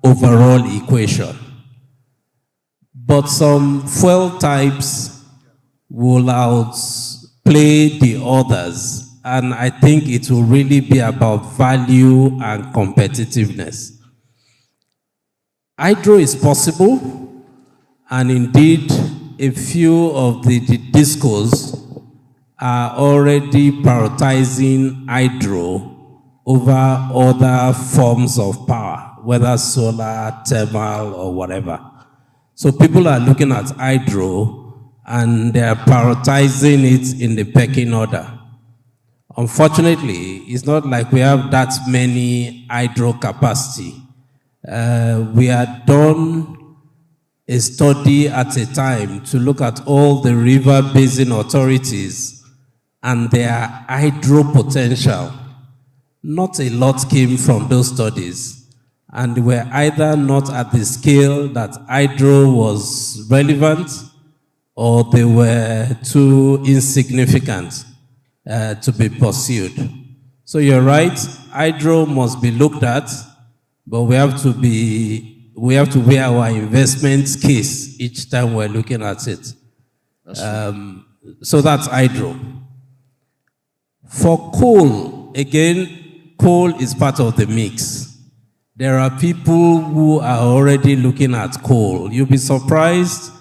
overall equation. But some fuel types will outplay the others. And I think it will really be about value and competitiveness. Hydro is possible, and indeed, a few of the discos are already prioritizing hydro over other forms of power, whether solar, thermal, or whatever. So people are looking at hydro and they're prioritizing it in the pecking order. Unfortunately, it's not like we have that many hydro capacity. We had done a study at a time to look at all the river basin authorities and their hydro potential. Not a lot came from those studies, and they were either not at the scale that hydro was relevant, or they were too insignificant to be pursued. So you're right, hydro must be looked at, but we have to weigh our investment case each time we're looking at it. So that's hydro. For coal, again, coal is part of the mix. There are people who are already looking at coal. You'll be surprised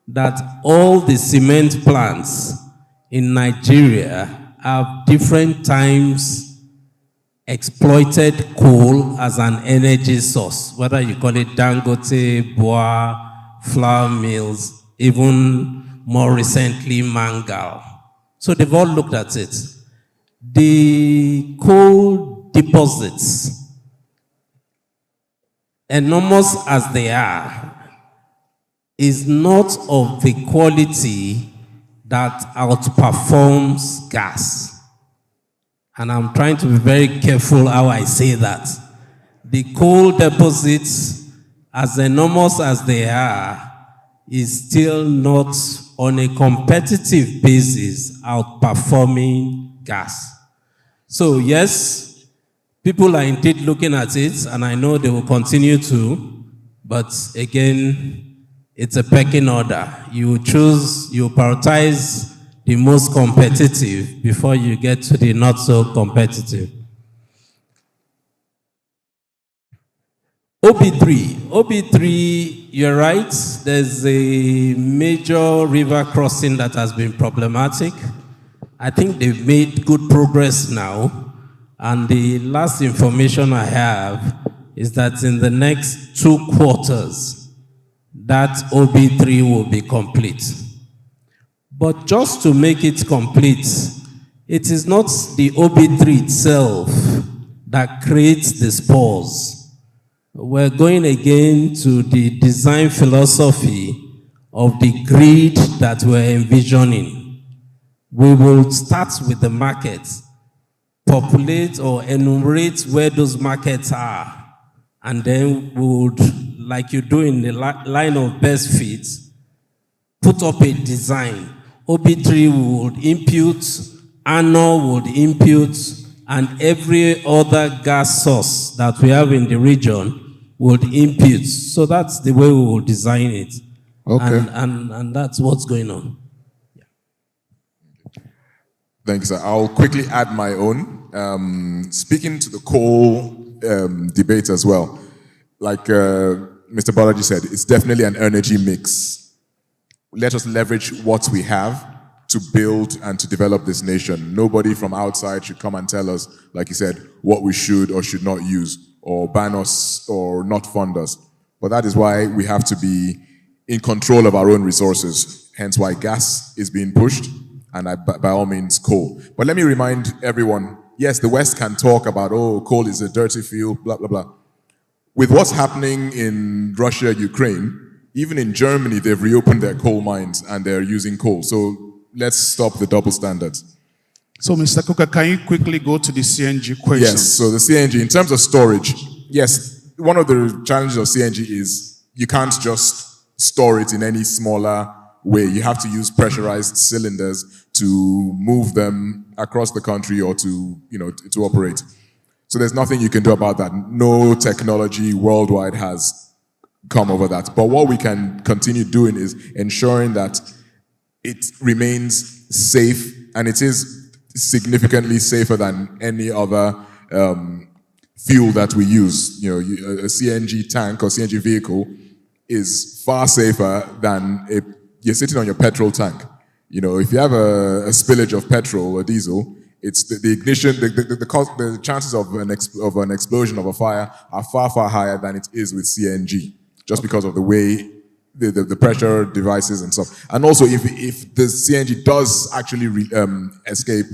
that all the cement plants in Nigeria have different times exploited coal as an energy source, whether you call it Dangote, Boa, flour mills, even more recently, Mangal. So they've all looked at it. The coal deposits, enormous as they are, is not of the quality that outperforms gas. And I'm trying to be very careful how I say that. The coal deposits, as enormous as they are, is still not on a competitive basis outperforming gas. So yes, people are indeed looking at it, and I know they will continue to, but again, it's a pecking order. You prioritize the most competitive before you get to the not so competitive. OB3, you're right, there's a major river crossing that has been problematic. I think they've made good progress now, and the last information I have is that in the next 2 quarters, that OB3 will be complete. But just to make it complete, it is not the OB3 itself that creates the spores. We're going again to the design philosophy of the grid that we're envisioning. We will start with the market, populate or enumerate where those markets are, and then we would, like you do in the line of best fit, put up a design. OB3 would impute, ANO would impute, and every other gas source that we have in the region would impute. So that's the way we will design it. Okay. And that's what's going on. Thanks, sir. I'll quickly add my own. Speaking to the coal debate as well, like Mr. Balaji said, it's definitely an energy mix. Let us leverage what we have to build and to develop this nation. Nobody from outside should come and tell us, like you said, what we should or should not use, or ban us or not fund us. But that is why we have to be in control of our own resources. Hence why gas is being pushed, and by all means coal. But let me remind everyone, yes, the West can talk about, oh, coal is a dirty fuel, blah, blah, blah. With what's happening in Russia, Ukraine, even in Germany, they've reopened their coal mines and they're using coal. So let's stop the double standards. So, Mr. Cooker, can you quickly go to the CNG question? Yes, so the CNG, in terms of storage, yes, one of the challenges of CNG is you can't just store it in any smaller way. You have to use pressurized cylinders to move them across the country or to, to operate. So there's nothing you can do about that. No technology worldwide has come over that. But what we can continue doing is ensuring that it remains safe, and it is significantly safer than any other fuel that we use. A CNG tank or CNG vehicle is far safer than you're sitting on your petrol tank. If you have a spillage of petrol or diesel, it's the ignition, the chances of an explosion of a fire are far, far higher than it is with CNG, just because of the way the pressure devices and stuff. And also, if the CNG does actually escape,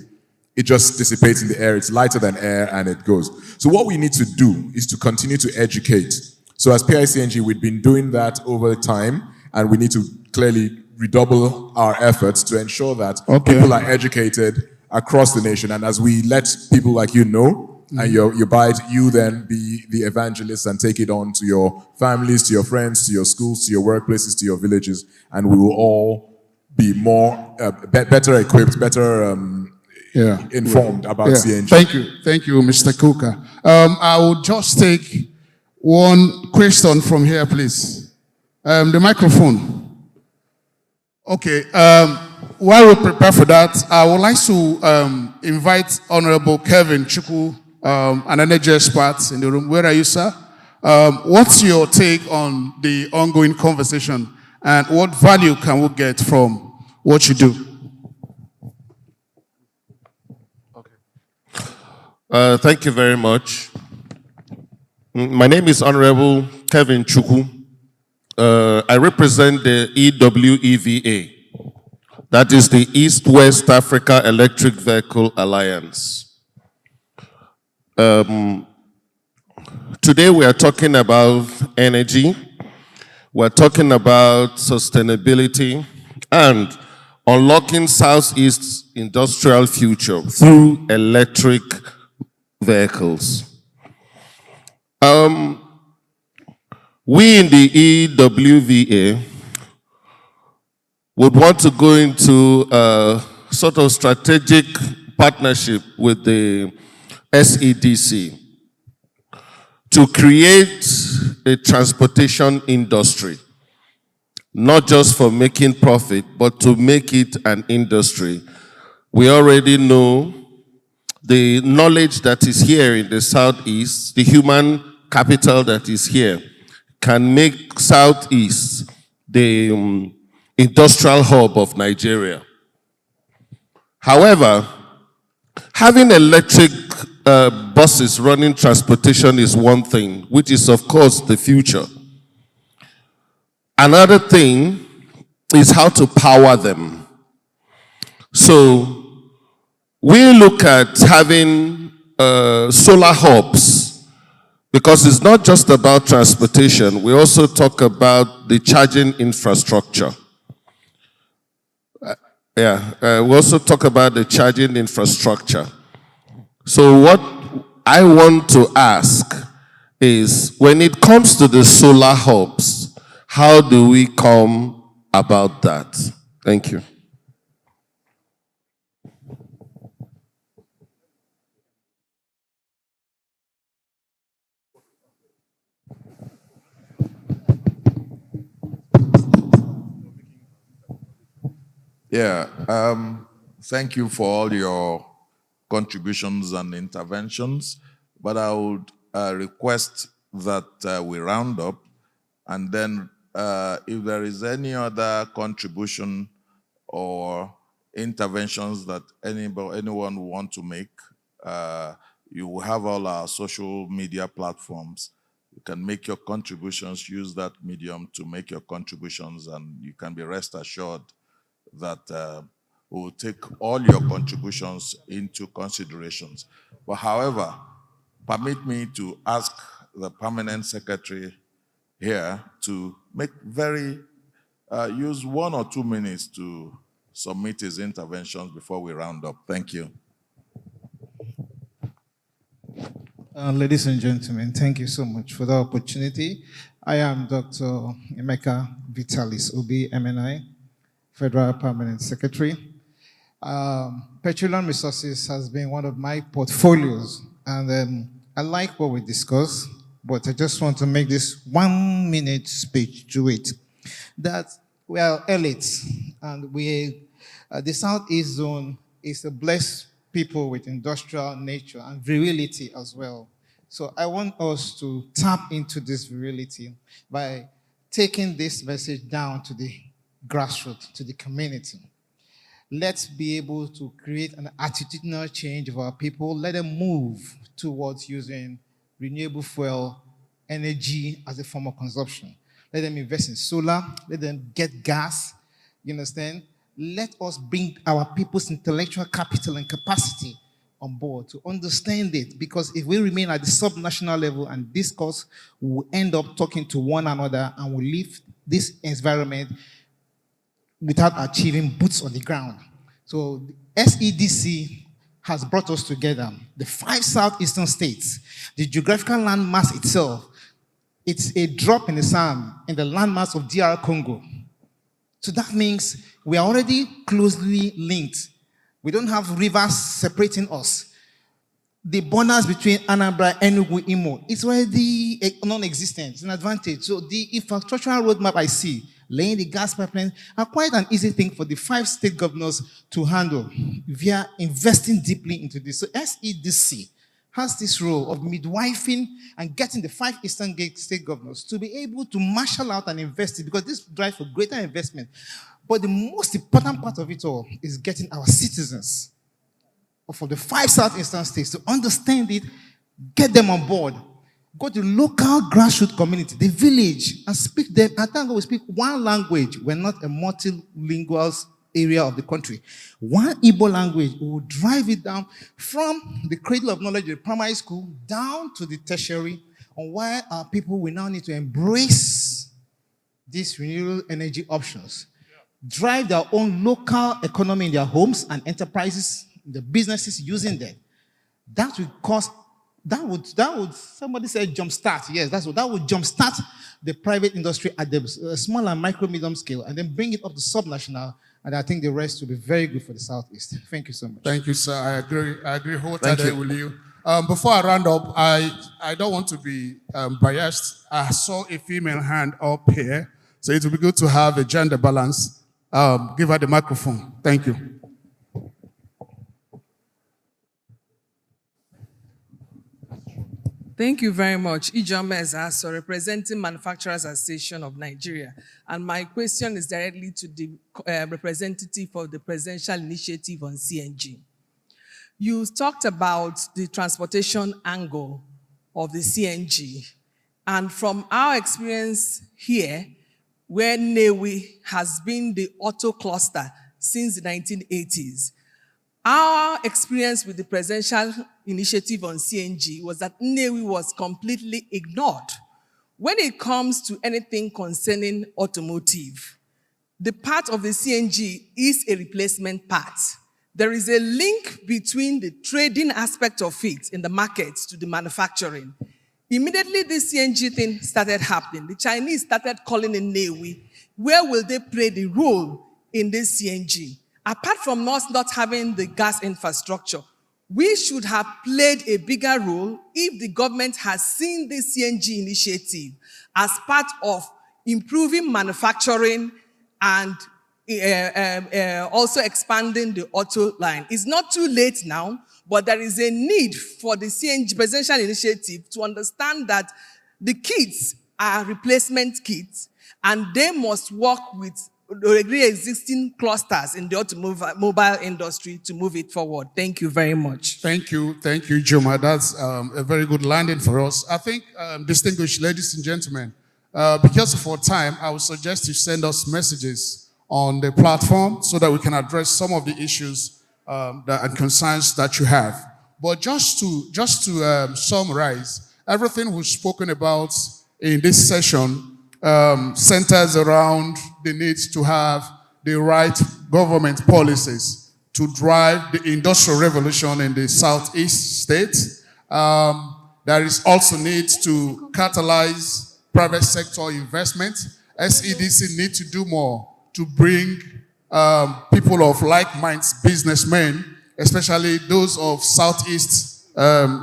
it just dissipates in the air. It's lighter than air, and it goes. So what we need to do is to continue to educate. So as PICNG, we've been doing that over time, and we need to clearly redouble our efforts to ensure that people are educated across the nation. And as we let people like you know, and you then be the evangelists and take it on to your families, to your friends, to your schools, to your workplaces, to your villages, and we will all be more better equipped, better informed about CNG. Thank you, Mr. Cooker. I will just take one question from here, please. The microphone. Okay. While we prepare for that, I would like to invite Honorable Kevin Chukwu, an energy expert in the room. Where are you, sir? What's your take on the ongoing conversation, and what value can we get from what you do? Thank you very much. My name is Honorable Kevin Chukwu. I represent the EWEVA. That is the East-West Africa Electric Vehicle Alliance. Today we are talking about energy, we're talking about sustainability, and unlocking Southeast's industrial future through electric vehicles. We in the EWVA would want to go into a sort of strategic partnership with the SEDC to create a transportation industry, not just for making profit, but to make it an industry. We already know the knowledge that is here in the Southeast, the human capital that is here, can make Southeast the industrial hub of Nigeria. However, having electric buses running transportation is one thing, which is of course the future. Another thing is how to power them. So we look at having solar hubs, because it's not just about transportation. We also talk about the charging infrastructure. We also talk about the charging infrastructure. So what I want to ask is, when it comes to the solar hubs, how do we come about that? Thank you. Thank you for all your contributions and interventions, but I would request that we round up, and then if there is any other contribution or interventions that anyone will want to make, you will have all our social media platforms. You can make your contributions, use that medium to make your contributions, and you can be rest assured that we'll take all your contributions into considerations. But however, permit me to ask the permanent secretary here to make use 1 or 2 minutes to submit his interventions before we round up. Thank you. Ladies and gentlemen, thank you so much for the opportunity. I am Dr. Emeka Vitalis, OB MNI, Federal Permanent Secretary. Petroleum resources has been one of my portfolios, and I like what we discussed, but I just want to make this 1 minute speech to it. That we are elites, and the Southeast Zone is a blessed people with industrial nature and virility as well. So I want us to tap into this virility by taking this message down to the grassroots, to the community. Let's be able to create an attitudinal change of our people. Let them move towards using renewable fuel energy as a form of consumption. Let them invest in solar. Let them get gas. You understand? Let us bring our people's intellectual capital and capacity on board to understand it. Because if we remain at the subnational level and discuss, we will end up talking to one another and we'll leave this environment without achieving boots on the ground. So the SEDC has brought us together. The 5 southeastern states, the geographical landmass itself, it's a drop in the sand in the landmass of DR Congo. So that means we are already closely linked. We don't have rivers separating us. The borders between Anambra, Enugu, Imo, it's already non-existent. It's an advantage. So the infrastructural roadmap I see, laying the gas pipeline, are quite an easy thing for the 5 state governors to handle via investing deeply into this. So SEDC has this role of midwifing and getting the 5 eastern state governors to be able to marshal out and invest it, because this drives for greater investment. But the most important part of it all is getting our citizens for the 5 southeastern states to understand it, get them on board, go to the local grassroots community, the village, and speak them. I think we speak one language. We're not a multilingual area of the country. One Igbo language, we will drive it down from the cradle of knowledge, the primary school, down to the tertiary, on why our people will now need to embrace these renewable energy options, drive their own local economy in their homes and enterprises, the businesses using them. That will cause, that would somebody said jumpstart. Yes, that would jumpstart the private industry at the small and micro medium scale, and then bring it up to subnational. And I think the rest will be very good for the Southeast. Thank you so much. Thank you, sir. I agree wholeheartedly with you. Before I round up, I don't want to be biased. I saw a female hand up here, so it would be good to have a gender balance. Give her the microphone. Thank you. Thank you very much. Ijoma Ezaso, representing Manufacturers Association of Nigeria. And my question is directly to the representative of the Presidential Initiative on CNG. You talked about the transportation angle of the CNG. And from our experience here, where Newi has been the auto cluster since the 1980s, our experience with the Presidential Initiative on CNG was that Newi was completely ignored. When it comes to anything concerning automotive, the part of the CNG is a replacement part. There is a link between the trading aspect of it in the markets to the manufacturing. Immediately this CNG thing started happening, the Chinese started calling in Newi. Where will they play the role in this CNG? Apart from us not having the gas infrastructure, we should have played a bigger role if the government has seen this CNG initiative as part of improving manufacturing and also expanding the auto line. It's not too late now, but there is a need for the CNG Presidential Initiative to understand that the kits are replacement kits and they must work with already existing clusters in the automobile industry to move it forward. Thank you very much. Thank you, Joma. That's a very good landing for us. I think, distinguished ladies and gentlemen, because of our time, I would suggest you send us messages on the platform so that we can address some of the issues and concerns that you have. But just to summarize, everything we've spoken about in this session centers around the need to have the right government policies to drive the industrial revolution in the Southeast states. There is also need to catalyze private sector investment. SEDC need to do more to bring people of like minds, businessmen, especially those of Southeast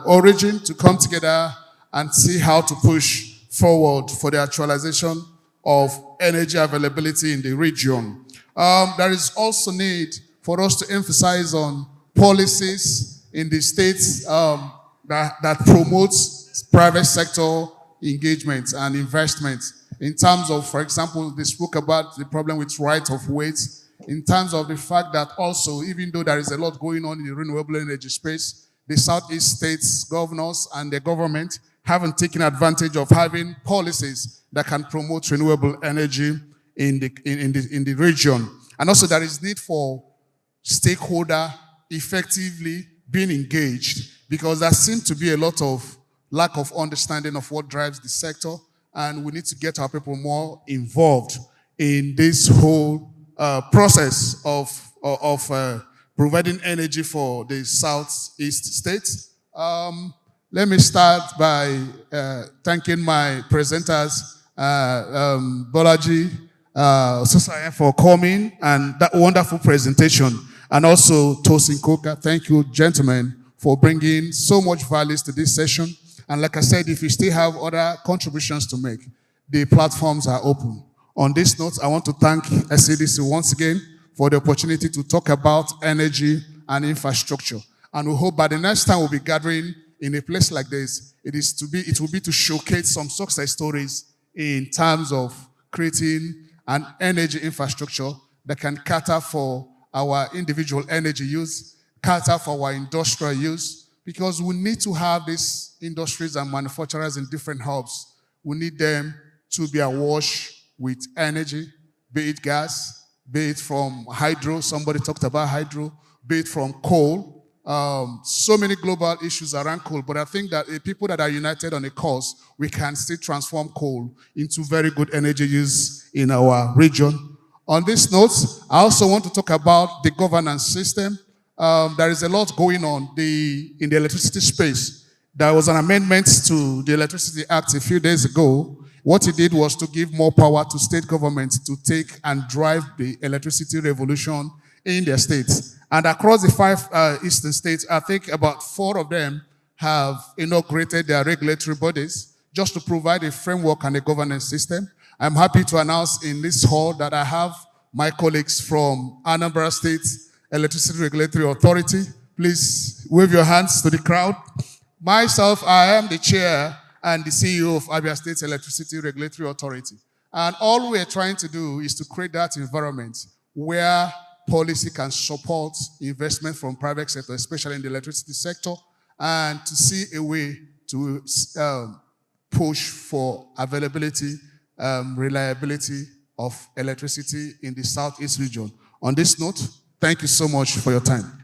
origin, to come together and see how to push forward for the actualization of energy availability in the region. There is also need for us to emphasize on policies in the states that promotes private sector engagement and investment. In terms of, for example, they spoke about the problem with right of weight, in terms of the fact that also, even though there is a lot going on in the renewable energy space, the Southeast states governors and the government haven't taken advantage of having policies that can promote renewable energy in the region. And also there is need for stakeholder effectively being engaged, because there seems to be a lot of lack of understanding of what drives the sector, and we need to get our people more involved in this whole process of providing energy for the Southeast states. Let me start by thanking my presenters, Bolaji, Susayen, for coming and that wonderful presentation, and also Tosin Koka. Thank you, gentlemen, for bringing so much value to this session. And like I said, if you still have other contributions to make, the platforms are open. On this note, I want to thank SEDC once again for the opportunity to talk about energy and infrastructure. And we hope by the next time we'll be gathering in a place like this, it will be to showcase some success stories in terms of creating an energy infrastructure that can cater for our individual energy use, cater for our industrial use, because we need to have these industries and manufacturers in different hubs. We need them to be awash with energy, be it gas, be it from hydro, somebody talked about hydro, be it from coal. So many global issues around coal, but I think that people that are united on a cause, we can still transform coal into very good energy use in our region. On this note, I also want to talk about the governance system. There is a lot going on in the electricity space. There was an amendment to the Electricity Act a few days ago. What it did was to give more power to state governments to take and drive the electricity revolution in their states. And across the 5 eastern states, I think about 4 of them have inaugurated their regulatory bodies just to provide a framework and a governance system. I'm happy to announce in this hall that I have my colleagues from Anambra State Electricity Regulatory Authority. Please wave your hands to the crowd. Myself, I am the chair and the CEO of Abia State Electricity Regulatory Authority. And all we're trying to do is to create that environment where policy can support investment from private sector, especially in the electricity sector, and to see a way to push for availability, reliability of electricity in the Southeast region. On this note, thank you so much for your time.